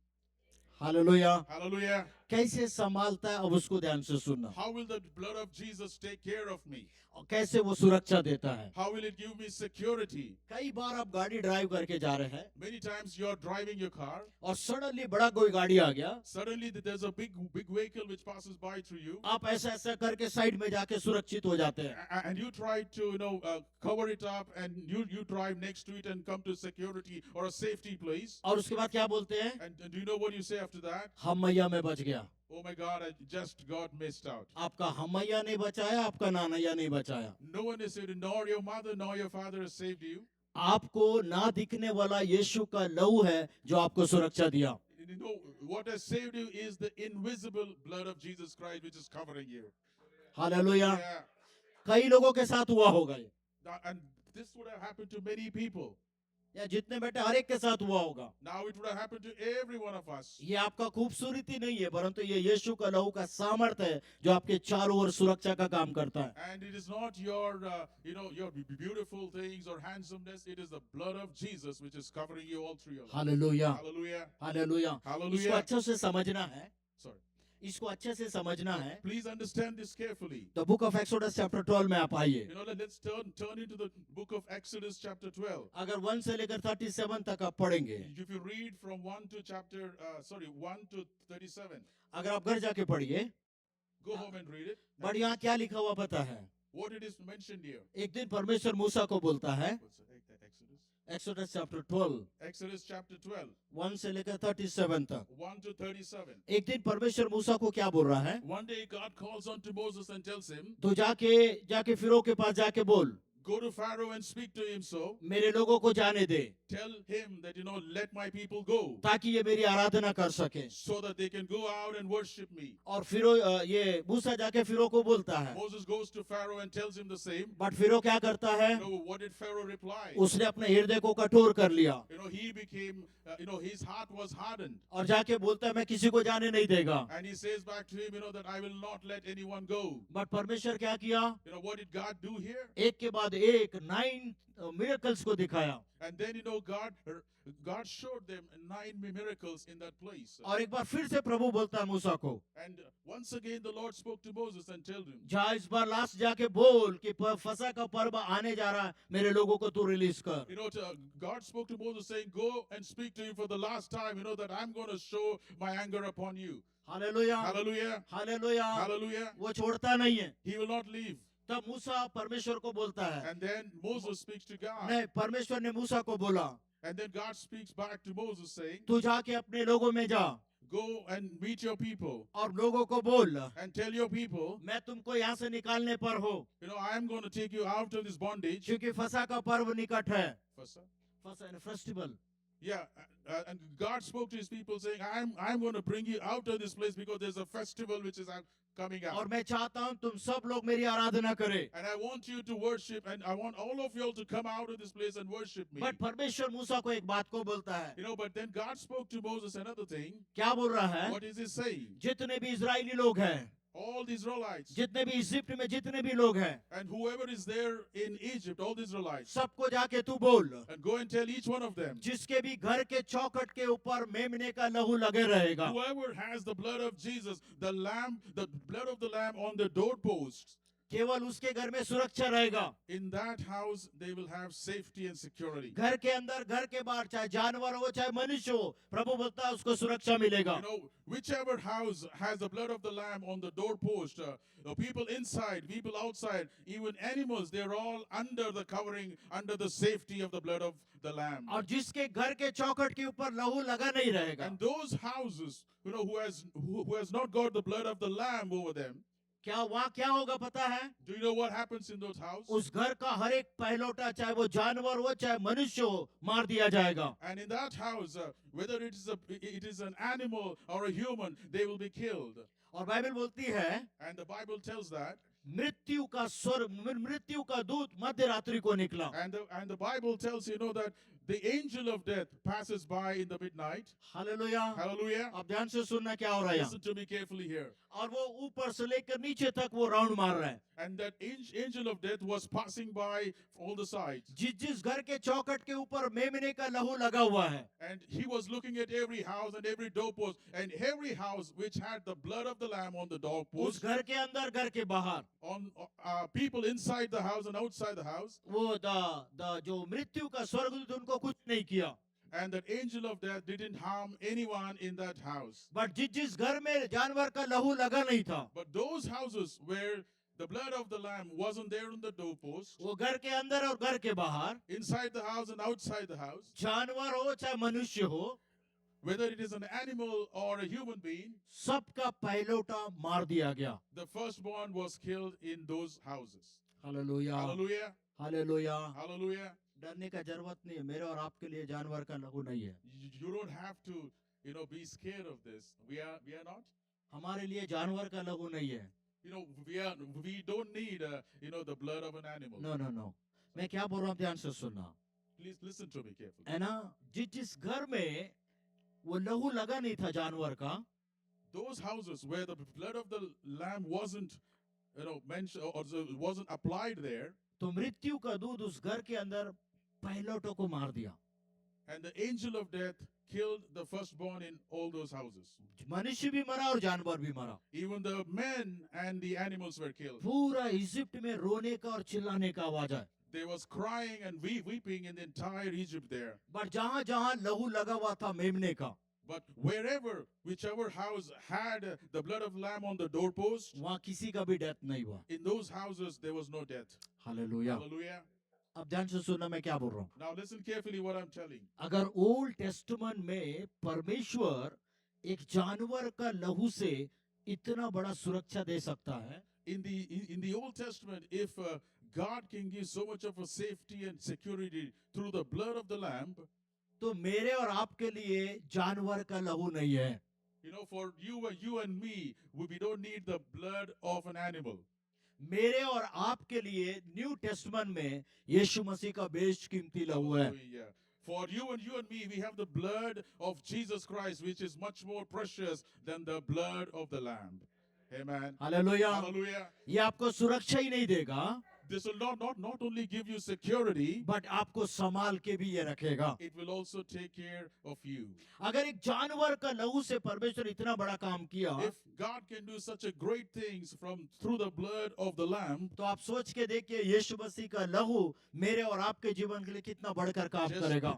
[SPEAKER 1] Hallelujah.
[SPEAKER 2] Hallelujah.
[SPEAKER 1] कैसे संभालता है अब उसको ध्यान से सुनना,
[SPEAKER 2] How will the blood of Jesus take care of me?
[SPEAKER 1] और कैसे वो सुरक्षा देता है।
[SPEAKER 2] How will it give me security?
[SPEAKER 1] कई बार आप गाड़ी ड्राइव करके जा रहे हैं
[SPEAKER 2] Many times you are driving your car,
[SPEAKER 1] और सडनली बड़ा कोई गाड़ी आ गया,
[SPEAKER 2] suddenly there's a big vehicle which passes by through you,
[SPEAKER 1] आप ऐसा ऐसा करके साइड में जाके सुरक्षित हो जाते हैं।
[SPEAKER 2] and you try to cover it up, and you drive next to it and come to security or a safety place.
[SPEAKER 1] और उसके बाद क्या बोलते हैं?
[SPEAKER 2] And do you know what you say after that?
[SPEAKER 1] हम मैया में बच गया।
[SPEAKER 2] Oh my God, I just got missed out.
[SPEAKER 1] आपका हमैया नहीं बचाया, आपका नानैया नहीं बचाया।
[SPEAKER 2] No one is saved, nor your mother nor your father has saved you.
[SPEAKER 1] आपको ना दिखने वाला यीशु का लहू है जो आपको सुरक्षा दिया।
[SPEAKER 2] You know, what has saved you is the invisible blood of Jesus Christ which is covering you.
[SPEAKER 1] Hallelujah.
[SPEAKER 2] Yeah.
[SPEAKER 1] कई लोगों के साथ हुआ होगा ये,
[SPEAKER 2] And this would have happened to many people.
[SPEAKER 1] या जितने बेटे हर एक के साथ हुआ होगा।
[SPEAKER 2] Now it would have happened to every one of us.
[SPEAKER 1] ये आपका खूबसूरती नहीं है, परंतु ये यीशु का लहू का सामर्थ है जो आपके चारों ओर सुरक्षा का काम करता है।
[SPEAKER 2] And it is not your, your beautiful things or handsomeness. It is the blood of Jesus which is covering you all through your life.
[SPEAKER 1] Hallelujah.
[SPEAKER 2] Hallelujah.
[SPEAKER 1] Hallelujah. इसको
[SPEAKER 2] Hallelujah.
[SPEAKER 1] अच्छे से समझना है,
[SPEAKER 2] Sorry.
[SPEAKER 1] इसको अच्छे से समझना है।
[SPEAKER 2] Please understand this carefully.
[SPEAKER 1] The book of exodus chapter 12 में आप आइए।
[SPEAKER 2] You know, let's turn into the book of Exodus chapter 12.
[SPEAKER 1] अगर 1 से लेकर 37 तक आप पढ़ेंगे,
[SPEAKER 2] If you read from 1 to 37,
[SPEAKER 1] अगर आप घर जाके पढ़िए,
[SPEAKER 2] go home and read it.
[SPEAKER 1] But यहाँ क्या लिखा हुआ पता है?
[SPEAKER 2] What it is mentioned here.
[SPEAKER 1] एक दिन परमेश्वर मूसा को बोलता है,
[SPEAKER 2] What's that, Exodus?
[SPEAKER 1] Exodus chapter 12
[SPEAKER 2] Exodus chapter 12,
[SPEAKER 1] 1 से लेकर 37 तक।
[SPEAKER 2] 1 to 37.
[SPEAKER 1] एक दिन परमेश्वर मूसा को क्या बोल रहा है?
[SPEAKER 2] One day God calls unto Moses and tells him,
[SPEAKER 1] तो जाके फिरौन के पास जाके बोल,
[SPEAKER 2] go to Pharaoh and speak to him so.
[SPEAKER 1] मेरे लोगों को जाने दे,
[SPEAKER 2] Tell him that, let my people go
[SPEAKER 1] ताकि ये मेरी आराधना कर सके।
[SPEAKER 2] so that they can go out and worship me.
[SPEAKER 1] और ये मूसा जाके फिरौन को बोलता है,
[SPEAKER 2] Moses goes to Pharaoh and tells him the same.
[SPEAKER 1] But फिरौन क्या करता है?
[SPEAKER 2] What did Pharaoh reply?
[SPEAKER 1] उसने अपने हृदय को कठोर कर लिया
[SPEAKER 2] He became, his heart was hardened.
[SPEAKER 1] और जाके बोलता है मैं किसी को जाने नहीं देगा।
[SPEAKER 2] And he says back to him, that I will not let anyone go.
[SPEAKER 1] But परमेश्वर क्या किया?
[SPEAKER 2] What did God do here?
[SPEAKER 1] एक के बाद एक 9 मिरेकल्स को दिखाया,
[SPEAKER 2] And then, God showed them 9 miracles in that place.
[SPEAKER 1] और एक बार फिर से प्रभु बोलता है मूसा को,
[SPEAKER 2] And once again, the Lord spoke to Moses and told him,
[SPEAKER 1] जा इस बार लास्ट जाके बोल कि फसह का पर्व आने जा रहा है, मेरे लोगों को तू रिलीज कर।
[SPEAKER 2] God spoke to Moses saying, go and speak to him for the last time, that I'm going to show my anger upon you.
[SPEAKER 1] Hallelujah,
[SPEAKER 2] Hallelujah.
[SPEAKER 1] Hallelujah.
[SPEAKER 2] Hallelujah.
[SPEAKER 1] वो छोड़ता नहीं है।
[SPEAKER 2] He will not leave.
[SPEAKER 1] तब मूसा परमेश्वर को बोलता है,
[SPEAKER 2] And then Moses speaks to God.
[SPEAKER 1] नहीं, परमेश्वर ने मूसा को बोला,
[SPEAKER 2] And then God speaks back to Moses saying,
[SPEAKER 1] तू जाके अपने लोगों में जा
[SPEAKER 2] go and meet your people
[SPEAKER 1] और लोगों को बोल,
[SPEAKER 2] and tell your people,
[SPEAKER 1] मैं तुमको यहाँ से निकालने पर हो,
[SPEAKER 2] I'm going to take you out of this bondage.
[SPEAKER 1] क्योंकि फसह का पर्व निकट है।
[SPEAKER 2] Fasa?
[SPEAKER 1] Festival,
[SPEAKER 2] Yeah, and God spoke to his people saying, I'm going to bring you out of this place because there's a festival which is coming
[SPEAKER 1] और
[SPEAKER 2] out.
[SPEAKER 1] मैं चाहता हूं तुम सब लोग मेरी आराधना करें.
[SPEAKER 2] And I want you to worship, and I want all of you all to come out of this place and worship me.
[SPEAKER 1] But परमेश्वर मूसा को एक बात को बोलता है.
[SPEAKER 2] You know, but then God spoke to Moses another thing.
[SPEAKER 1] क्या बोल रहा है?
[SPEAKER 2] What is he saying?
[SPEAKER 1] जितने भी इजरायली लोग हैं,
[SPEAKER 2] All the Israelites
[SPEAKER 1] जितने भी इजिप्ट में जितने भी लोग हैं,
[SPEAKER 2] and whoever is there in Egypt, all the Israelites,
[SPEAKER 1] सबको जाके तू बोल,
[SPEAKER 2] and go and tell each one of them,
[SPEAKER 1] जिसके भी घर के चौखट के ऊपर मेमने का लहू लगे रहेगा,
[SPEAKER 2] whoever has the blood of Jesus, the lamb, the blood of the lamb on the doorposts,
[SPEAKER 1] केवल उसके घर में सुरक्षा रहेगा.
[SPEAKER 2] in that house they will have safety and security.
[SPEAKER 1] घर के अंदर, घर के बाहर, चाहे जानवर हो चाहे मनुष्य हो, प्रभु बोलता है उसको सुरक्षा मिलेगा.
[SPEAKER 2] You know, whichever house has the blood of the lamb on the doorpost, the people inside, people outside, even animals, they're all under the covering, under the safety of the blood of the lamb.
[SPEAKER 1] और जिसके घर के चौखट के ऊपर लहू लगा नहीं रहेगा,
[SPEAKER 2] And those houses, you know, who has not got the blood of the lamb over them,
[SPEAKER 1] क्या वहाँ क्या होगा पता है?
[SPEAKER 2] do you know what happens in those houses?
[SPEAKER 1] उस घर का हर एक पहलौटा, चाहे वो जानवर हो चाहे मनुष्य हो, मार दिया जाएगा.
[SPEAKER 2] And in that house, whether it is an animal or a human, they will be killed.
[SPEAKER 1] और बाइबल बोलती है,
[SPEAKER 2] And the Bible tells that.
[SPEAKER 1] मृत्यु का दूत मध्य रात्रि को निकला.
[SPEAKER 2] And the Bible tells you know that the angel of death passes by in the midnight.
[SPEAKER 1] Hallelujah.
[SPEAKER 2] Hallelujah.
[SPEAKER 1] अब ध्यान से सुनना क्या हो रहा है यहाँ.
[SPEAKER 2] Listen to me carefully here.
[SPEAKER 1] और वो ऊपर से लेकर नीचे तक वो राउंड मार रहा है.
[SPEAKER 2] And that angel of death was passing by all the sides.
[SPEAKER 1] जिस घर के चौखट के ऊपर मेमने का लहू लगा हुआ है,
[SPEAKER 2] And he was looking at every house and every doorpost, and every house which had the blood of the lamb on the
[SPEAKER 1] उस
[SPEAKER 2] doorpost,
[SPEAKER 1] घर के अंदर, घर के बाहर,
[SPEAKER 2] on people inside the house and outside the house.
[SPEAKER 1] वो जो मृत्यु का स्वर्गदूत उनको कुछ नहीं किया.
[SPEAKER 2] And that angel of death didn't harm anyone in that house.
[SPEAKER 1] But जिस घर में जानवर का लहू लगा नहीं था,
[SPEAKER 2] But those houses where the blood of the lamb wasn't there on the doorpost,
[SPEAKER 1] वो घर के अंदर और घर के बाहर,
[SPEAKER 2] inside the house and outside the house,
[SPEAKER 1] जानवर हो चाहे मनुष्य हो,
[SPEAKER 2] whether it is an animal or a human being,
[SPEAKER 1] सबका पहलौटा मार दिया गया.
[SPEAKER 2] the firstborn was killed in those houses.
[SPEAKER 1] Hallelujah,
[SPEAKER 2] Hallelujah.
[SPEAKER 1] Hallelujah.
[SPEAKER 2] Hallelujah.
[SPEAKER 1] डरने का जरूरत नहीं है, मेरे और आपके लिए जानवर का लहू नहीं है.
[SPEAKER 2] You don't have to, be scared of this. We are not.
[SPEAKER 1] हमारे लिए जानवर का लहू नहीं है.
[SPEAKER 2] We don't need, the blood of an animal.
[SPEAKER 1] No. मैं क्या बोल रहा हूँ, ध्यान से सुनना.
[SPEAKER 2] Please listen to me carefully.
[SPEAKER 1] है ना, जिस घर में वो लहू लगा नहीं था जानवर का,
[SPEAKER 2] Those houses where the blood of the lamb wasn't, mentioned or wasn't applied there,
[SPEAKER 1] तो मृत्यु का दूत उस घर के अंदर पहलौटों को मार दिया.
[SPEAKER 2] and the angel of death killed the firstborn in all those houses.
[SPEAKER 1] मनुष्य भी मरा और जानवर भी मरा.
[SPEAKER 2] Even the men and the animals were killed.
[SPEAKER 1] पूरा इजिप्ट में रोने का और चिल्लाने का आवाज है.
[SPEAKER 2] There was crying and weeping in the entire Egypt there.
[SPEAKER 1] But जहां जहां लहू लगा हुआ था मेमने का,
[SPEAKER 2] But whichever house had the blood of lamb on the doorpost,
[SPEAKER 1] वहां किसी का भी डेथ नहीं हुआ.
[SPEAKER 2] in those houses there was no death.
[SPEAKER 1] Hallelujah.
[SPEAKER 2] Hallelujah.
[SPEAKER 1] अब ध्यान से सुनना मैं क्या बोल रहा हूँ.
[SPEAKER 2] Now listen carefully what I'm telling.
[SPEAKER 1] अगर ओल्ड टेस्टमेंट में परमेश्वर एक जानवर का लहू से इतना बड़ा सुरक्षा दे सकता है,
[SPEAKER 2] In the Old Testament, if God can give so much of a safety and security through the blood of the lamb,
[SPEAKER 1] तो मेरे और आपके लिए जानवर का लहू नहीं है.
[SPEAKER 2] for you and me, we don't need the blood of an animal.
[SPEAKER 1] मेरे और आपके लिए न्यू टेस्टमेंट में यीशु मसीह का बेशकीमती लहू है.
[SPEAKER 2] Hallelujah. For you and me, we have the blood of Jesus Christ, which is much more precious than the blood of the lamb. Amen.
[SPEAKER 1] Hallelujah.
[SPEAKER 2] Hallelujah.
[SPEAKER 1] ये आपको सुरक्षा ही नहीं देगा,
[SPEAKER 2] This will not only give you security,
[SPEAKER 1] but आपको संभाल के भी ये रखेगा.
[SPEAKER 2] it will also take care of you.
[SPEAKER 1] अगर एक जानवर का लहू से परमेश्वर इतना बड़ा काम किया,
[SPEAKER 2] If God can do such a great things through the blood of the lamb,
[SPEAKER 1] तो आप सोच के देखिए यीशु मसीह का लहू मेरे और आपके जीवन के लिए कितना बढ़कर काम
[SPEAKER 2] just
[SPEAKER 1] करेगा.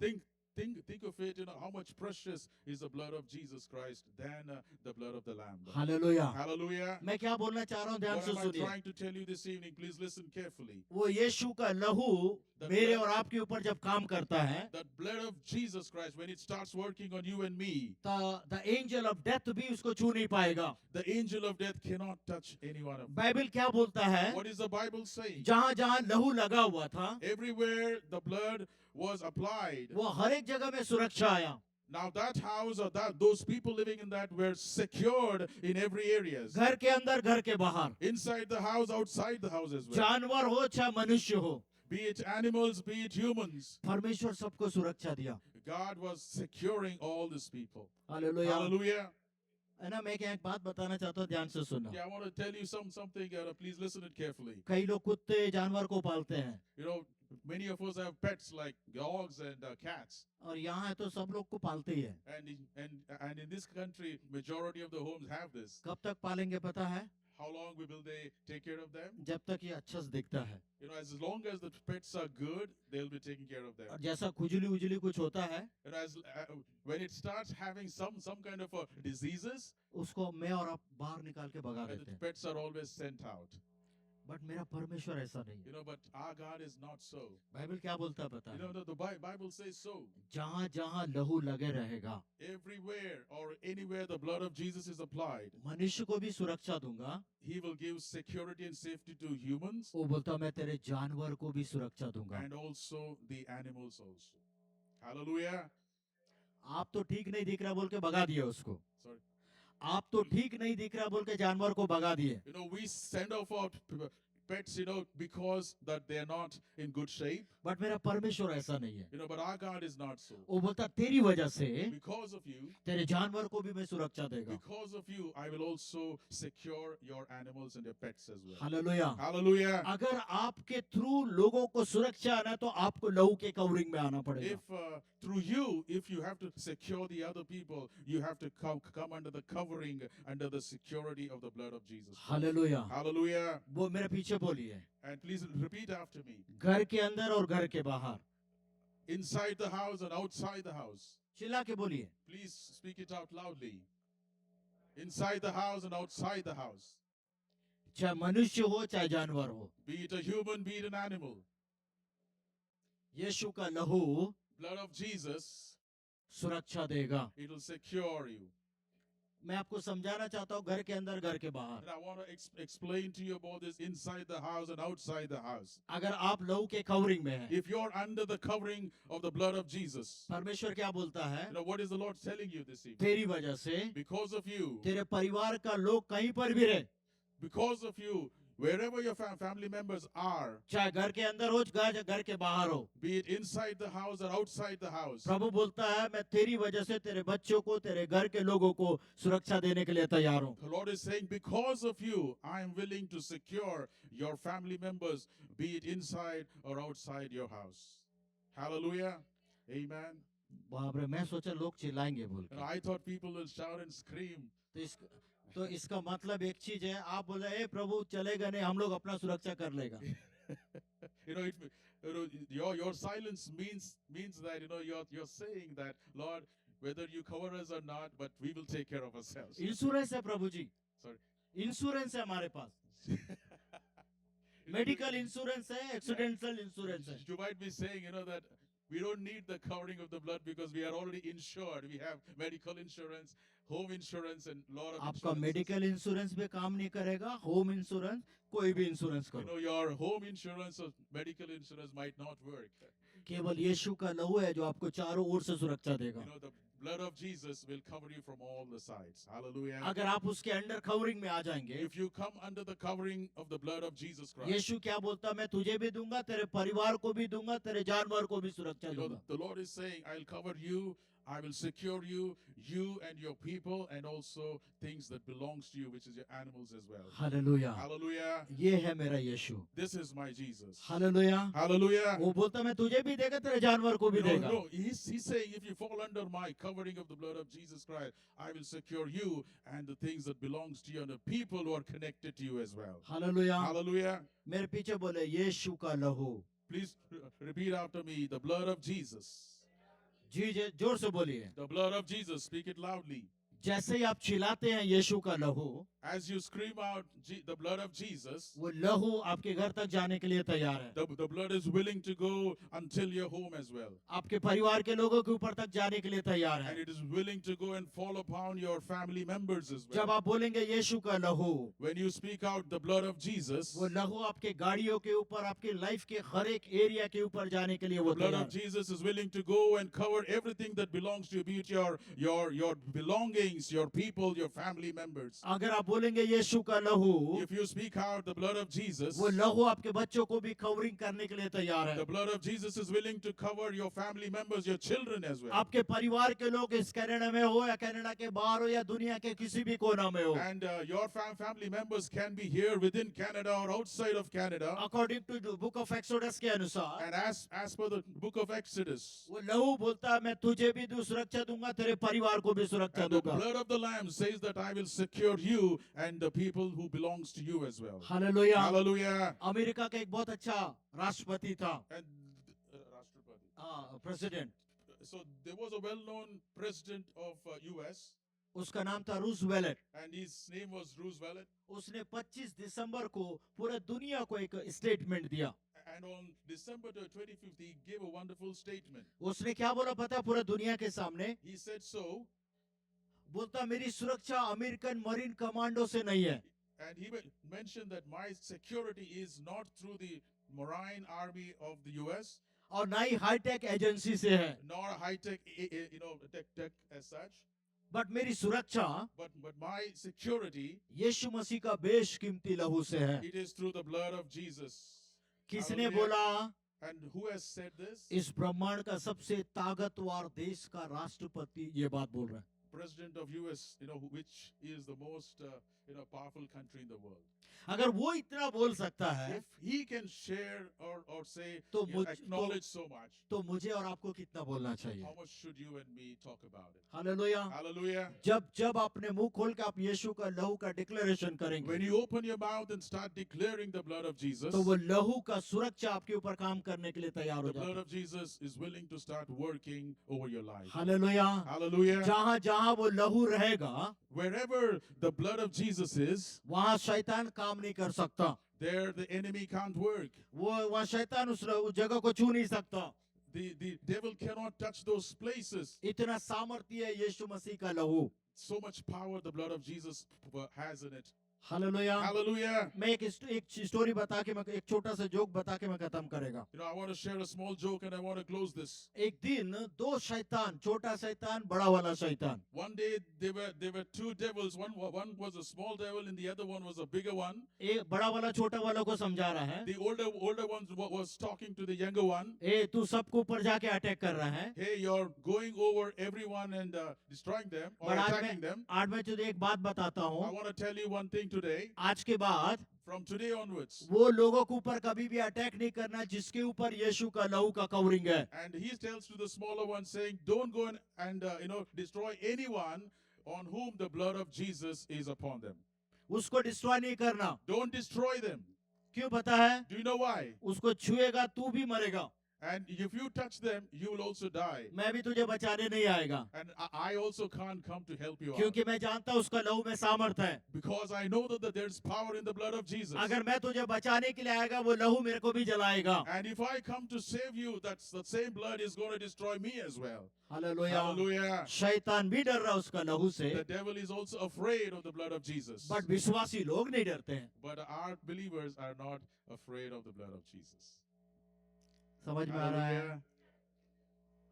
[SPEAKER 2] think of it, how much precious is the blood of Jesus Christ than the blood of the lamb.
[SPEAKER 1] Hallelujah.
[SPEAKER 2] Hallelujah.
[SPEAKER 1] मैं क्या बोलना चाह रहा हूँ, ध्यान
[SPEAKER 2] What
[SPEAKER 1] से
[SPEAKER 2] am I
[SPEAKER 1] सुनिए.
[SPEAKER 2] trying to tell you this evening? Please listen carefully.
[SPEAKER 1] वो यीशु का लहू मेरे और आपके ऊपर जब काम करता है,
[SPEAKER 2] The blood of Jesus Christ, when it starts working on you and me,
[SPEAKER 1] the angel of death भी उसको छू नहीं पाएगा.
[SPEAKER 2] the angel of death cannot touch any one of us.
[SPEAKER 1] Bible क्या बोलता है?
[SPEAKER 2] What is the Bible saying?
[SPEAKER 1] जहां जहां लहू लगा हुआ था,
[SPEAKER 2] Everywhere the blood was applied.
[SPEAKER 1] वो हर एक जगह में सुरक्षा आया.
[SPEAKER 2] Now that house or those people living in that were secured in every areas.
[SPEAKER 1] घर के अंदर, घर के बाहर.
[SPEAKER 2] Inside the house, outside the house as well.
[SPEAKER 1] जानवर हो चाहे मनुष्य हो,
[SPEAKER 2] Be it animals, be it humans.
[SPEAKER 1] परमेश्वर सबको सुरक्षा दिया.
[SPEAKER 2] God was securing all these people.
[SPEAKER 1] Hallelujah.
[SPEAKER 2] Hallelujah.
[SPEAKER 1] है ना, मैं क्या एक बात बताना चाहता हूँ, ध्यान से सुनना.
[SPEAKER 2] Yeah, I want to tell you something. Please listen it carefully.
[SPEAKER 1] कई लोग कुत्ते जानवर को पालते हैं,
[SPEAKER 2] You know, many of us have pets like dogs and cats.
[SPEAKER 1] और यहाँ है तो सब लोग को पालते ही है.
[SPEAKER 2] And in this country, majority of the homes have this.
[SPEAKER 1] कब तक पालेंगे पता है?
[SPEAKER 2] How long will they take care of them?
[SPEAKER 1] जब तक ये अच्छा से दिखता है.
[SPEAKER 2] You know, as long as the pets are good, they'll be taking care of them.
[SPEAKER 1] और जैसा खुजली उजली कुछ होता है,
[SPEAKER 2] And when it starts having some kind of diseases,
[SPEAKER 1] उसको मैं और आप बाहर निकाल के भगा
[SPEAKER 2] and
[SPEAKER 1] देते
[SPEAKER 2] the
[SPEAKER 1] हैं.
[SPEAKER 2] pets are always sent out.
[SPEAKER 1] But मेरा परमेश्वर ऐसा नहीं
[SPEAKER 2] You
[SPEAKER 1] है.
[SPEAKER 2] know, but our God is not so.
[SPEAKER 1] Bible क्या बोलता है पता
[SPEAKER 2] You
[SPEAKER 1] है?
[SPEAKER 2] know, the Bible says so.
[SPEAKER 1] जहाँ जहाँ लहू लगे रहेगा,
[SPEAKER 2] Everywhere or anywhere the blood of Jesus is applied,
[SPEAKER 1] मनुष्य को भी सुरक्षा दूंगा.
[SPEAKER 2] He will give security and safety to humans
[SPEAKER 1] वो बोलता मैं तेरे जानवर को भी सुरक्षा दूंगा.
[SPEAKER 2] and also the animals also. Hallelujah.
[SPEAKER 1] आप तो ठीक नहीं दिख रहा बोल के भगा दिए उसको.
[SPEAKER 2] Sorry.
[SPEAKER 1] आप तो ठीक नहीं दिख रहा बोल के जानवर को भगा दिए.
[SPEAKER 2] You know, we send off our pets, you know, because that they are not in good shape.
[SPEAKER 1] But मेरा परमेश्वर ऐसा नहीं है.
[SPEAKER 2] You know, but our God is not so.
[SPEAKER 1] वो बोलता तेरी वजह से
[SPEAKER 2] Because of you,
[SPEAKER 1] तेरे जानवर को भी मैं सुरक्षा देगा.
[SPEAKER 2] because of you, I will also secure your animals and your pets as well.
[SPEAKER 1] Hallelujah.
[SPEAKER 2] Hallelujah.
[SPEAKER 1] अगर आपके थ्रू लोगों को सुरक्षा आना है तो आपको लहू के कवरिंग में आना पड़ेगा.
[SPEAKER 2] If through you, if you have to secure the other people, you have to come under the covering, under the security of the blood of Jesus.
[SPEAKER 1] Hallelujah.
[SPEAKER 2] Hallelujah.
[SPEAKER 1] वो मेरे पीछे बोलिए.
[SPEAKER 2] And please repeat after me.
[SPEAKER 1] घर के अंदर और घर के बाहर.
[SPEAKER 2] Inside the house and outside the house.
[SPEAKER 1] चिल्ला के बोलिए.
[SPEAKER 2] Please speak it out loudly. Inside the house and outside the house.
[SPEAKER 1] चाहे मनुष्य हो चाहे जानवर हो,
[SPEAKER 2] Be it a human, be it an animal.
[SPEAKER 1] यीशु का लहू
[SPEAKER 2] Blood of Jesus,
[SPEAKER 1] सुरक्षा देगा.
[SPEAKER 2] it will secure you.
[SPEAKER 1] मैं आपको समझाना चाहता हूँ, घर के अंदर घर के बाहर.
[SPEAKER 2] And I want to explain to you about this inside the house and outside the house.
[SPEAKER 1] अगर आप लहू के कवरिंग में हैं,
[SPEAKER 2] If you're under the covering of the blood of Jesus,
[SPEAKER 1] परमेश्वर क्या बोलता है?
[SPEAKER 2] you know, what is the Lord telling you this evening?
[SPEAKER 1] तेरी वजह से
[SPEAKER 2] Because of you,
[SPEAKER 1] तेरे परिवार का लोग कहीं पर भी रहे,
[SPEAKER 2] because of you, wherever your family members are,
[SPEAKER 1] चाहे घर के अंदर हो चाहे घर के बाहर हो,
[SPEAKER 2] be it inside the house or outside the house,
[SPEAKER 1] प्रभु बोलता है मैं तेरी वजह से तेरे बच्चों को, तेरे घर के लोगों को सुरक्षा देने के लिए तैयार हूँ.
[SPEAKER 2] the Lord is saying, because of you, I am willing to secure your family members, be it inside or outside your house. Hallelujah. Amen.
[SPEAKER 1] बाप रे, मैं सोचा लोग चिल्लाएंगे बोल
[SPEAKER 2] And
[SPEAKER 1] के.
[SPEAKER 2] I thought people will shout and scream.
[SPEAKER 1] तो इसका मतलब एक चीज है, आप बोले ए प्रभु चलेगा नहीं, हम लोग अपना सुरक्षा कर लेगा.
[SPEAKER 2] You know, your silence means that, you know, you're saying that, Lord, whether you cover us or not, but we will take care of ourselves.
[SPEAKER 1] Insurance है प्रभु जी.
[SPEAKER 2] Sorry.
[SPEAKER 1] इंश्योरेंस है हमारे पास.
[SPEAKER 2] You know,
[SPEAKER 1] मेडिकल इंश्योरेंस है, accidental insurance है.
[SPEAKER 2] you might be saying, you know, that we don't need the covering of the blood because we are already insured. We have medical insurance, home insurance, and lot of
[SPEAKER 1] आपका
[SPEAKER 2] insurances.
[SPEAKER 1] Medical insurance भी काम नहीं करेगा, home insurance कोई भी insurance
[SPEAKER 2] You
[SPEAKER 1] करो,
[SPEAKER 2] know, your home insurance or medical insurance might not work.
[SPEAKER 1] केवल यीशु का लहू है जो आपको चारों ओर से सुरक्षा देगा.
[SPEAKER 2] You know, the blood of Jesus will cover you from all the sides. Hallelujah.
[SPEAKER 1] अगर आप उसके अंडर कवरिंग में आ जाएंगे,
[SPEAKER 2] If you come under the covering of the blood of Jesus Christ,
[SPEAKER 1] यीशु क्या बोलता, मैं तुझे भी दूंगा, तेरे परिवार को भी दूंगा, तेरे जानवर को भी सुरक्षा
[SPEAKER 2] you know,
[SPEAKER 1] दूंगा.
[SPEAKER 2] the Lord is saying, I'll cover you, I will secure you, you and your people, and also things that belongs to you, which is your animals as well.
[SPEAKER 1] Hallelujah.
[SPEAKER 2] Hallelujah.
[SPEAKER 1] ये है मेरा यीशु.
[SPEAKER 2] This is my Jesus.
[SPEAKER 1] Hallelujah.
[SPEAKER 2] Hallelujah.
[SPEAKER 1] वो बोलता मैं तुझे भी देगा, तेरे जानवर को भी
[SPEAKER 2] No,
[SPEAKER 1] देगा.
[SPEAKER 2] no, he's saying, if you fall under my covering of the blood of Jesus Christ, I will secure you and the things that belongs to you and the people who are connected to you as well.
[SPEAKER 1] Hallelujah.
[SPEAKER 2] Hallelujah.
[SPEAKER 1] मेरे पीछे बोले यीशु का लहू.
[SPEAKER 2] Please repeat after me, the blood of Jesus.
[SPEAKER 1] जी जोर से बोलिए.
[SPEAKER 2] The blood of Jesus, speak it loudly.
[SPEAKER 1] जैसे ही आप चिल्लाते हैं यीशु का लहू,
[SPEAKER 2] as you scream out the blood of Jesus,
[SPEAKER 1] वो लहू आपके घर तक जाने के लिए तैयार है,
[SPEAKER 2] the blood is willing to go until your home as well.
[SPEAKER 1] आपके परिवार के लोगों के ऊपर तक जाने के लिए तैयार
[SPEAKER 2] And
[SPEAKER 1] है।
[SPEAKER 2] it is willing to go and fall upon your family members as
[SPEAKER 1] जब
[SPEAKER 2] well.
[SPEAKER 1] आप बोलेंगे यीशु का लहू,
[SPEAKER 2] When you speak out the blood of Jesus,
[SPEAKER 1] वो लहू आपके गाड़ियों के ऊपर, आपके लाइफ के हर एक एरिया के ऊपर जाने के लिए वो
[SPEAKER 2] the blood
[SPEAKER 1] तैयार
[SPEAKER 2] of
[SPEAKER 1] है।
[SPEAKER 2] Jesus is willing to go and cover everything that belongs to you, be it your belongings, your people, your family members.
[SPEAKER 1] अगर आप बोलेंगे यीशु का लहू,
[SPEAKER 2] If you speak out the blood of Jesus,
[SPEAKER 1] वो लहू आपके बच्चों को भी कवरिंग करने के लिए तैयार है।
[SPEAKER 2] the blood of Jesus is willing to cover your family members, your children as well.
[SPEAKER 1] आपके परिवार के लोग इस कनाडा में हो या कनाडा के बाहर हो या दुनिया के किसी भी कोना में हो,
[SPEAKER 2] And your family members can be here within Canada or outside of Canada.
[SPEAKER 1] According to book of Exodus के अनुसार,
[SPEAKER 2] And as per the book of Exodus,
[SPEAKER 1] वो लहू बोलता है मैं तुझे भी सुरक्षा दूंगा, तेरे परिवार को भी सुरक्षा
[SPEAKER 2] and the
[SPEAKER 1] दूंगा।
[SPEAKER 2] blood of the Lamb says that I will secure you and the people who belongs to you as well.
[SPEAKER 1] Hallelujah.
[SPEAKER 2] Hallelujah.
[SPEAKER 1] America का एक बहुत अच्छा राष्ट्रपति था,
[SPEAKER 2] And Rashtrapati.
[SPEAKER 1] President,
[SPEAKER 2] So there was a well-known president of US,
[SPEAKER 1] उसका नाम था Roosevelt.
[SPEAKER 2] and his name was Roosevelt.
[SPEAKER 1] उसने 25 दिसंबर को पूरे दुनिया को एक स्टेटमेंट दिया।
[SPEAKER 2] And on December 25th, he gave a wonderful statement.
[SPEAKER 1] उसने क्या बोला पता है पूरे दुनिया के सामने?
[SPEAKER 2] He said so,
[SPEAKER 1] बोलता मेरी सुरक्षा अमेरिकन मरीन कमांडो से नहीं है,
[SPEAKER 2] and he mentioned that my security is not through the Marine Army of the US,
[SPEAKER 1] और ना ही हाईटेक एजेंसी से है,
[SPEAKER 2] nor high-tech, tech as such,
[SPEAKER 1] but मेरी सुरक्षा
[SPEAKER 2] but my security,
[SPEAKER 1] यीशु मसीह का बेशकीमती लहू से है।
[SPEAKER 2] it is through the blood of Jesus.
[SPEAKER 1] किसने
[SPEAKER 2] Hallelujah.
[SPEAKER 1] बोला?
[SPEAKER 2] And who has said this?
[SPEAKER 1] इस ब्रह्मांड का सबसे ताकतवर देश का राष्ट्रपति ये बात बोल रहा है।
[SPEAKER 2] President of US, which is the most, powerful country in the world.
[SPEAKER 1] अगर वो इतना बोल सकता है,
[SPEAKER 2] If he can share or say,
[SPEAKER 1] तो
[SPEAKER 2] acknowledge so much,
[SPEAKER 1] तो मुझे और आपको कितना बोलना चाहिए?
[SPEAKER 2] how much should you and me talk about it?
[SPEAKER 1] Hallelujah.
[SPEAKER 2] Hallelujah.
[SPEAKER 1] जब आपने मुंह खोल के आप यीशु का लहू का डिक्लेरेशन
[SPEAKER 2] When
[SPEAKER 1] करेंगे,
[SPEAKER 2] you open your mouth and start declaring the blood of Jesus,
[SPEAKER 1] तो वो लहू का सुरक्षा आपके ऊपर काम करने के लिए तैयार हो
[SPEAKER 2] the
[SPEAKER 1] जाता
[SPEAKER 2] blood
[SPEAKER 1] है।
[SPEAKER 2] of Jesus is willing to start working over your life.
[SPEAKER 1] Hallelujah.
[SPEAKER 2] Hallelujah.
[SPEAKER 1] जहां जहां वो लहू रहेगा,
[SPEAKER 2] Wherever the blood of Jesus is,
[SPEAKER 1] वहां शैतान काम नहीं कर सकता।
[SPEAKER 2] there the enemy can't work.
[SPEAKER 1] वहां शैतान उस जगह को छू नहीं सकता।
[SPEAKER 2] The devil cannot touch those places.
[SPEAKER 1] इतना सामर्थ्य है यीशु मसीह का लहू।
[SPEAKER 2] So much power the blood of Jesus has in it.
[SPEAKER 1] Hallelujah.
[SPEAKER 2] Hallelujah.
[SPEAKER 1] मैं एक स्टोरी बता के, मैं एक छोटा सा जोक बता के मैं खत्म करेगा।
[SPEAKER 2] I want to share a small joke and I want to close this.
[SPEAKER 1] एक दिन दो शैतान, छोटा शैतान, बड़ा वाला शैतान,
[SPEAKER 2] One day there were two devils. One was a small devil and the other one was a bigger one.
[SPEAKER 1] एक बड़ा वाला छोटा वाला को समझा रहा है,
[SPEAKER 2] The older one was talking to the younger one.
[SPEAKER 1] तू सबको ऊपर जाके अटैक कर रहा है।
[SPEAKER 2] Hey, you're going over everyone and destroying them or
[SPEAKER 1] but
[SPEAKER 2] attacking them.
[SPEAKER 1] आज मैं तुझे एक बात बताता
[SPEAKER 2] I
[SPEAKER 1] हूँ,
[SPEAKER 2] want to tell you one thing today.
[SPEAKER 1] आज के बाद
[SPEAKER 2] From today onwards,
[SPEAKER 1] वो लोगों के ऊपर कभी भी अटैक नहीं करना जिसके ऊपर यीशु का लहू का कवरिंग है।
[SPEAKER 2] and he tells to the smaller one, saying, "Don't go and destroy anyone on whom the blood of Jesus is upon them.
[SPEAKER 1] उसको डिस्ट्रॉय नहीं करना।
[SPEAKER 2] Don't destroy them."
[SPEAKER 1] क्यों पता है?
[SPEAKER 2] Do you know why?
[SPEAKER 1] उसको छुएगा तू भी मरेगा,
[SPEAKER 2] And if you touch them, you will also die.
[SPEAKER 1] मैं भी तुझे बचाने नहीं आएगा,
[SPEAKER 2] And I also can't come to help you out.
[SPEAKER 1] क्योंकि मैं जानता हूँ उसका लहू में सामर्थ है।
[SPEAKER 2] Because I know that there's power in the blood of Jesus.
[SPEAKER 1] अगर मैं तुझे बचाने के लिए आएगा, वो लहू मेरे को भी जलाएगा।
[SPEAKER 2] And if I come to save you, that's the same blood is going to destroy me as well.
[SPEAKER 1] Hallelujah.
[SPEAKER 2] Hallelujah.
[SPEAKER 1] शैतान भी डर रहा है उसका लहू से,
[SPEAKER 2] The devil is also afraid of the blood of Jesus.
[SPEAKER 1] But विश्वासी लोग नहीं डरते हैं।
[SPEAKER 2] But our believers are not afraid of the blood of Jesus.
[SPEAKER 1] समझ में आ रहा है?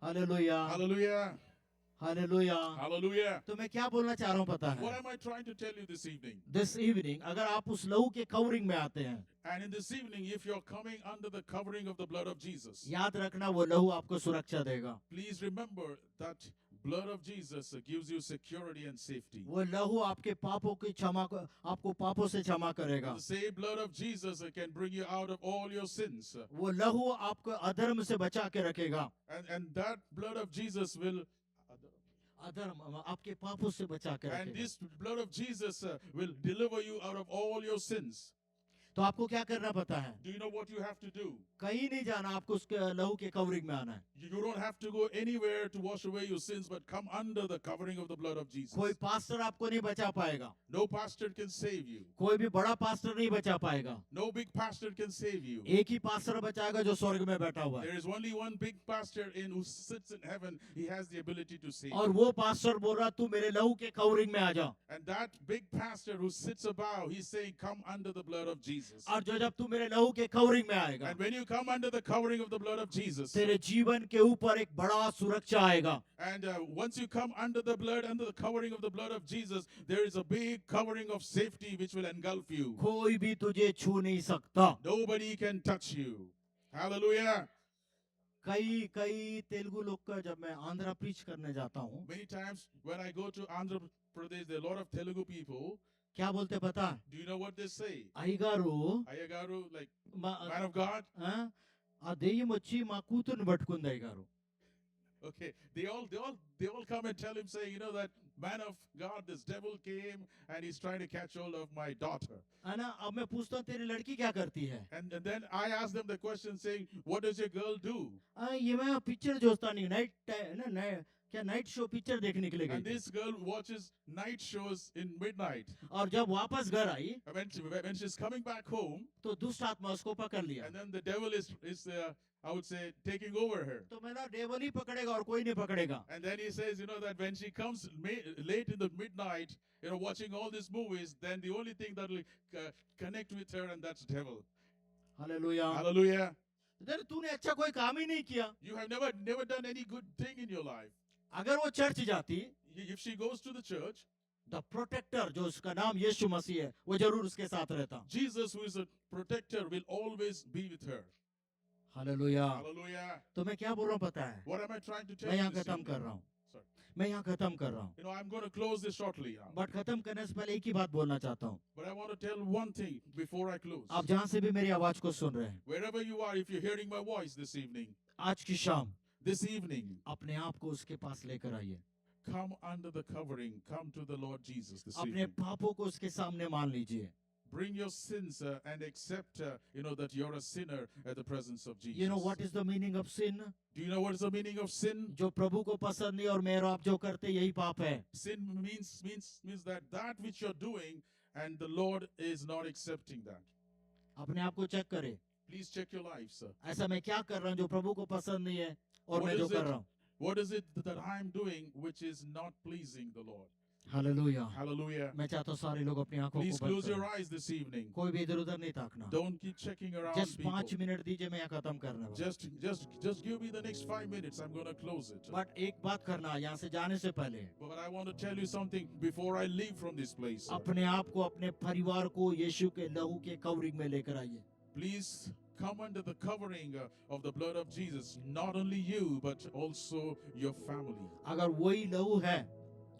[SPEAKER 2] Hallelujah.
[SPEAKER 1] Hallelujah,
[SPEAKER 2] Hallelujah.
[SPEAKER 1] Hallelujah.
[SPEAKER 2] Hallelujah.
[SPEAKER 1] तो मैं क्या बोलना चाह रहा हूँ पता
[SPEAKER 2] What
[SPEAKER 1] है?
[SPEAKER 2] am I trying to tell you this evening?
[SPEAKER 1] This evening अगर आप उस लहू के कवरिंग में आते हैं,
[SPEAKER 2] And in this evening, if you're coming under the covering of the blood of Jesus,
[SPEAKER 1] याद रखना वो लहू आपको सुरक्षा देगा।
[SPEAKER 2] please remember that blood of Jesus gives you security and safety.
[SPEAKER 1] वो लहू आपके पापों की आपको पापों से क्षमा करेगा।
[SPEAKER 2] The same blood of Jesus can bring you out of all your sins.
[SPEAKER 1] वो लहू आपको अधर्म से बचा के रखेगा।
[SPEAKER 2] And that blood of Jesus will,
[SPEAKER 1] अधर्म आपके पापों से बचा के
[SPEAKER 2] and
[SPEAKER 1] रखेगा।
[SPEAKER 2] this blood of Jesus will deliver you out of all your sins.
[SPEAKER 1] तो आपको क्या करना पता है?
[SPEAKER 2] Do you know what you have to do?
[SPEAKER 1] कहीं नहीं जाना, आपको उसके लहू के कवरिंग में आना है.
[SPEAKER 2] You don't have to go anywhere to wash away your sins, but come under the covering of the blood of Jesus.
[SPEAKER 1] कोई पास्टर आपको नहीं बचा पाएगा.
[SPEAKER 2] No pastor can save you.
[SPEAKER 1] कोई भी बड़ा पास्टर नहीं बचा पाएगा.
[SPEAKER 2] No big pastor can save you.
[SPEAKER 1] एक ही पास्टर बचाएगा जो स्वर्ग में बैठा हुआ है.
[SPEAKER 2] There is only one big pastor who sits in heaven. He has the ability to save
[SPEAKER 1] और
[SPEAKER 2] you.
[SPEAKER 1] वो पास्टर बोल रहा तू मेरे लहू के कवरिंग में आ जा.
[SPEAKER 2] And that big pastor who sits above, he's saying, come under the blood of Jesus.
[SPEAKER 1] और जब तू मेरे लहू के कवरिंग में आएगा,
[SPEAKER 2] And when you come under the covering of the blood of Jesus,
[SPEAKER 1] तेरे जीवन के ऊपर एक बड़ा सुरक्षा आएगा.
[SPEAKER 2] and once you come under the blood, under the covering of the blood of Jesus, there is a big covering of safety which will engulf you.
[SPEAKER 1] कोई भी तुझे छू नहीं सकता.
[SPEAKER 2] Nobody can touch you. Hallelujah.
[SPEAKER 1] कई कई तेलुगु लोग का जब मैं आंध्रा प्रीच करने जाता हूँ,
[SPEAKER 2] Many times when I go to Andhra Pradesh, there are a lot of Telugu people.
[SPEAKER 1] क्या बोलते पता है?
[SPEAKER 2] Do you know what they say?
[SPEAKER 1] అయ్యగారు
[SPEAKER 2] Ayagaru, like
[SPEAKER 1] మా-
[SPEAKER 2] man of God.
[SPEAKER 1] ఆ? ఆ దెయ్యం వచ్చి మా కూతుర్ని పట్టుకుంది అయ్యగారు.
[SPEAKER 2] Okay, they all come and tell him, saying, you know, that man of God, this devil came and he's trying to catch hold of my daughter.
[SPEAKER 1] है ना? अब मैं पूछता हूँ तेरी लड़की क्या करती है?
[SPEAKER 2] And then I ask them the question, saying, what does your girl do?
[SPEAKER 1] ये मैं पिक्चर जोस्ता नहीं, क्या नाइट शो पिक्चर देखने के लिए
[SPEAKER 2] And
[SPEAKER 1] गई थी.
[SPEAKER 2] this girl watches night shows in midnight.
[SPEAKER 1] और जब वापस घर आई
[SPEAKER 2] And when she's coming back home,
[SPEAKER 1] तो दुष्ट आत्मा उसको पकड़ लिया.
[SPEAKER 2] and then the devil is I would say, taking over her.
[SPEAKER 1] तो मेरा डेवल ही पकड़ेगा और कोई नहीं पकड़ेगा.
[SPEAKER 2] And then he says, you know, that when she comes late in the midnight, you know, watching all these movies, then the only thing that will connect with her, and that's devil.
[SPEAKER 1] Hallelujah.
[SPEAKER 2] Hallelujah.
[SPEAKER 1] अरे तूने अच्छा कोई काम ही नहीं किया.
[SPEAKER 2] You have never done any good thing in your life.
[SPEAKER 1] अगर वो church जाती,
[SPEAKER 2] If she goes to the church,
[SPEAKER 1] the protector जो उसका नाम यीशु मसीह है वो जरूर उसके साथ रहता.
[SPEAKER 2] Jesus, who is a protector, will always be with her.
[SPEAKER 1] Hallelujah.
[SPEAKER 2] Hallelujah.
[SPEAKER 1] तो मैं क्या बोल रहा हूँ पता है?
[SPEAKER 2] What am I trying to tell
[SPEAKER 1] मैं
[SPEAKER 2] you?
[SPEAKER 1] यहाँ
[SPEAKER 2] this
[SPEAKER 1] खत्म
[SPEAKER 2] evening?
[SPEAKER 1] कर रहा हूँ.
[SPEAKER 2] Sorry.
[SPEAKER 1] मैं यहाँ खत्म कर रहा हूँ.
[SPEAKER 2] You know, I'm going to close this shortly now.
[SPEAKER 1] But खत्म करने से पहले एक ही बात बोलना चाहता हूँ.
[SPEAKER 2] But I want to tell one thing before I close.
[SPEAKER 1] आप जहाँ से भी मेरी आवाज को सुन रहे हैं,
[SPEAKER 2] Wherever you are, if you're hearing my voice this evening,
[SPEAKER 1] आज की शाम
[SPEAKER 2] this evening,
[SPEAKER 1] अपने आप को उसके पास लेकर आइए.
[SPEAKER 2] come under the covering. Come to the Lord Jesus this
[SPEAKER 1] अपने
[SPEAKER 2] evening.
[SPEAKER 1] पापों को उसके सामने मान लीजिए.
[SPEAKER 2] Bring your sins and accept, you know, that you're a sinner at the presence of Jesus.
[SPEAKER 1] You know what is the meaning of sin?
[SPEAKER 2] Do you know what is the meaning of sin?
[SPEAKER 1] जो प्रभु को पसंद नहीं और मेरा आप जो करते यही पाप है.
[SPEAKER 2] Sin means that which you're doing and the Lord is not accepting that.
[SPEAKER 1] अपने आप को चेक करें.
[SPEAKER 2] Please check your life, sir.
[SPEAKER 1] ऐसा मैं क्या कर रहा हूँ जो प्रभु को पसंद नहीं है और
[SPEAKER 2] What
[SPEAKER 1] मैं जो
[SPEAKER 2] is
[SPEAKER 1] कर
[SPEAKER 2] it?
[SPEAKER 1] रहा हूँ.
[SPEAKER 2] What is it that I'm doing which is not pleasing the Lord?
[SPEAKER 1] Hallelujah.
[SPEAKER 2] Hallelujah.
[SPEAKER 1] मैं चाहता हूँ सारे लोग अपनी आंखों
[SPEAKER 2] Please
[SPEAKER 1] को बंद
[SPEAKER 2] close your
[SPEAKER 1] करें.
[SPEAKER 2] eyes this evening.
[SPEAKER 1] कोई भी इधर उधर नहीं ताकना.
[SPEAKER 2] Don't keep checking around
[SPEAKER 1] just
[SPEAKER 2] people.
[SPEAKER 1] 5 minute दीजिए, मैं यहाँ खत्म करने वाला.
[SPEAKER 2] Just give me the next 5 minutes. I'm going to close it.
[SPEAKER 1] But एक बात करना यहाँ से जाने से पहले,
[SPEAKER 2] But I want to tell you something before I leave from this place.
[SPEAKER 1] अपने आप को अपने परिवार को यीशु के लहू के कवरिंग में लेकर आइए.
[SPEAKER 2] Please come under the covering of the blood of Jesus. Not only you, but also your family.
[SPEAKER 1] अगर वही लहू है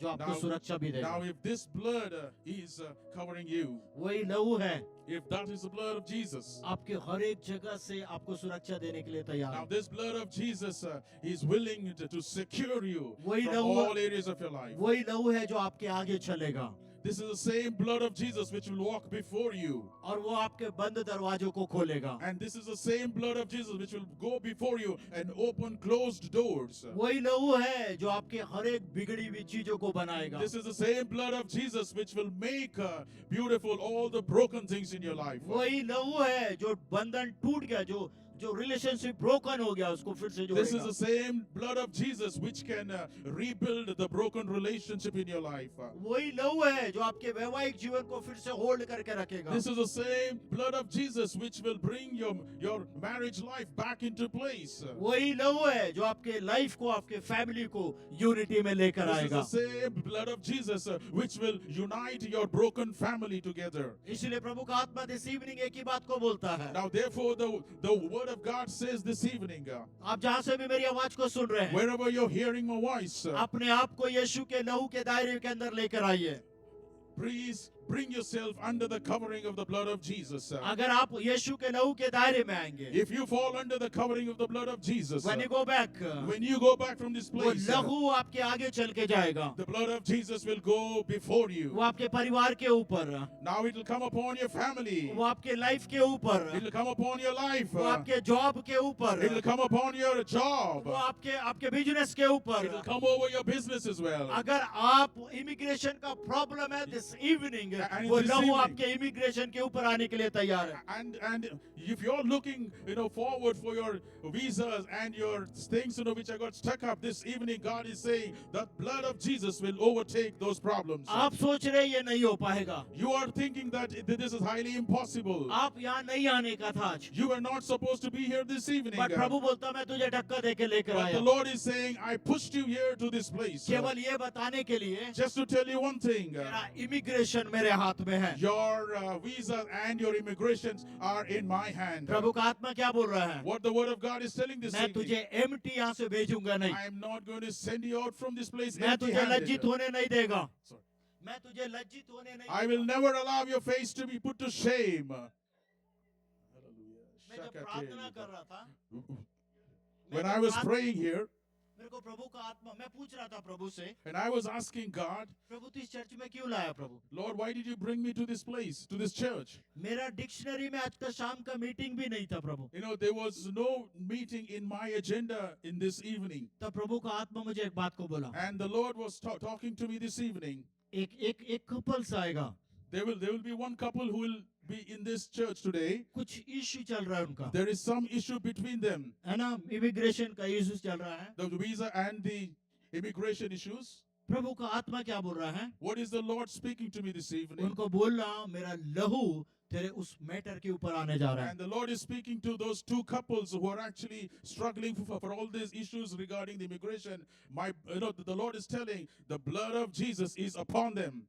[SPEAKER 1] जो आपको
[SPEAKER 2] Now-
[SPEAKER 1] सुरक्षा भी
[SPEAKER 2] Now,
[SPEAKER 1] देगा,
[SPEAKER 2] if this blood is covering you,
[SPEAKER 1] वही लहू है
[SPEAKER 2] if that is the blood of Jesus,
[SPEAKER 1] आपके हर एक जगह से आपको सुरक्षा देने के लिए तैयार
[SPEAKER 2] now
[SPEAKER 1] है.
[SPEAKER 2] this blood of Jesus is willing to secure you
[SPEAKER 1] वही
[SPEAKER 2] from
[SPEAKER 1] लहू-
[SPEAKER 2] all areas of your life.
[SPEAKER 1] वही लहू है जो आपके आगे चलेगा
[SPEAKER 2] This is the same blood of Jesus which will walk before you.
[SPEAKER 1] और वो आपके बंद दरवाजों को खोलेगा.
[SPEAKER 2] And this is the same blood of Jesus which will go before you and open closed doors.
[SPEAKER 1] वही लहू है जो आपके हर एक बिगड़ी हुई चीजों को बनाएगा.
[SPEAKER 2] This is the same blood of Jesus which will make beautiful all the broken things in your life.
[SPEAKER 1] वही लहू है जो बंधन टूट गया, जो रिलेशनशिप ब्रोकन हो गया उसको फिर से
[SPEAKER 2] This is
[SPEAKER 1] जोड़ेगा.
[SPEAKER 2] the same blood of Jesus which can rebuild the broken relationship in your life.
[SPEAKER 1] वही लहू है जो आपके वैवाहिक जीवन को फिर से होल्ड करके रखेगा.
[SPEAKER 2] This is the same blood of Jesus which will bring your marriage life back into place.
[SPEAKER 1] वही लहू है जो आपके लाइफ को, आपके फैमिली को यूनिटी में लेकर
[SPEAKER 2] This is
[SPEAKER 1] आएगा.
[SPEAKER 2] the same blood of Jesus which will unite your broken family together.
[SPEAKER 1] इसलिए प्रभु का आत्मा दिस इवनिंग एक ही बात को बोलता है.
[SPEAKER 2] Now, therefore, the word of God says this evening,
[SPEAKER 1] आप जहाँ से भी मेरी आवाज को सुन रहे हैं,
[SPEAKER 2] wherever you're hearing my voice,
[SPEAKER 1] अपने आप को यीशु के लहू के दायरे के अंदर लेकर आइए.
[SPEAKER 2] please bring yourself under the covering of the blood of Jesus.
[SPEAKER 1] अगर आप यीशु के लहू के दायरे में आएंगे,
[SPEAKER 2] If you fall under the covering of the blood of Jesus,
[SPEAKER 1] when you go back,
[SPEAKER 2] when you go back from this
[SPEAKER 1] वो
[SPEAKER 2] place,
[SPEAKER 1] लहू आपके आगे चल के जाएगा,
[SPEAKER 2] the blood of Jesus will go before
[SPEAKER 1] वो
[SPEAKER 2] you.
[SPEAKER 1] आपके परिवार के ऊपर,
[SPEAKER 2] Now it will come upon your family.
[SPEAKER 1] वो आपके लाइफ के
[SPEAKER 2] It
[SPEAKER 1] ऊपर,
[SPEAKER 2] will come upon your life.
[SPEAKER 1] वो आपके जॉब के ऊपर,
[SPEAKER 2] It will come upon your job.
[SPEAKER 1] वो आपके बिजनेस के
[SPEAKER 2] It will
[SPEAKER 1] ऊपर.
[SPEAKER 2] come over your business as well.
[SPEAKER 1] अगर आप इमिग्रेशन का प्रॉब्लम है दिस इवनिंग,
[SPEAKER 2] And
[SPEAKER 1] वो
[SPEAKER 2] this
[SPEAKER 1] लहू
[SPEAKER 2] evening.
[SPEAKER 1] आपके इमिग्रेशन के ऊपर आने के लिए तैयार है.
[SPEAKER 2] And if you're looking, forward for your visas and your things, which I got stuck up this evening, God is saying that blood of Jesus will overtake those problems.
[SPEAKER 1] आप सोच रहे ये नहीं हो पाएगा,
[SPEAKER 2] You are thinking that this is highly impossible.
[SPEAKER 1] आप यहाँ नहीं आने का था आज,
[SPEAKER 2] You were not supposed to be here this evening.
[SPEAKER 1] But प्रभु बोलता मैं तुझे धक्का दे के लेकर
[SPEAKER 2] But the
[SPEAKER 1] आया,
[SPEAKER 2] Lord is saying, I pushed you here to this place.
[SPEAKER 1] केवल ये बताने के लिए
[SPEAKER 2] Just to tell you one thing.
[SPEAKER 1] मेरा इमिग्रेशन मेरे हाथ में है.
[SPEAKER 2] Your visa and your immigrations are in my hand.
[SPEAKER 1] प्रभु का आत्मा क्या बोल रहा है?
[SPEAKER 2] What the word of God is telling this
[SPEAKER 1] मैं
[SPEAKER 2] evening.
[SPEAKER 1] तुझे एम्प्टी यहाँ से भेजूंगा नहीं,
[SPEAKER 2] I am not going to send you out from this place
[SPEAKER 1] मैं तुझे
[SPEAKER 2] empty-handed.
[SPEAKER 1] लज्जित होने नहीं देगा,
[SPEAKER 2] Sorry.
[SPEAKER 1] मैं तुझे लज्जित होने नहीं
[SPEAKER 2] I will
[SPEAKER 1] देगा.
[SPEAKER 2] never allow your face to be put to shame.
[SPEAKER 1] मैं जब प्रार्थना कर रहा था,
[SPEAKER 2] When
[SPEAKER 1] मैं
[SPEAKER 2] I
[SPEAKER 1] जब
[SPEAKER 2] was
[SPEAKER 1] प्रार्थ-
[SPEAKER 2] praying here
[SPEAKER 1] मेरे को प्रभु का आत्मा, मैं पूछ रहा था प्रभु से,
[SPEAKER 2] and I was asking God,
[SPEAKER 1] प्रभु तू इस चर्च में क्यों लाया प्रभु?
[SPEAKER 2] Lord, why did you bring me to this place, to this church?
[SPEAKER 1] मेरा डिक्शनरी में आज का शाम का मीटिंग भी नहीं था प्रभु.
[SPEAKER 2] There was no meeting in my agenda in this evening.
[SPEAKER 1] तब प्रभु का आत्मा मुझे एक बात को बोला,
[SPEAKER 2] And the Lord was talking to me this evening.
[SPEAKER 1] एक कपल्स आएगा,
[SPEAKER 2] There will be one couple who will be in this church today.
[SPEAKER 1] कुछ इश्यू चल रहा है उनका,
[SPEAKER 2] There is some issue between them.
[SPEAKER 1] है ना, इमिग्रेशन का इश्यू चल रहा है.
[SPEAKER 2] The visa and the immigration issues.
[SPEAKER 1] प्रभु का आत्मा क्या बोल रहा है?
[SPEAKER 2] What is the Lord speaking to me this evening?
[SPEAKER 1] उनको बोल रहा हूं मेरा लहू तेरे उस मैटर के ऊपर आने जा रहा है.
[SPEAKER 2] And the Lord is speaking to those two couples who are actually struggling for all these issues regarding the immigration. The Lord is telling the blood of Jesus is upon them.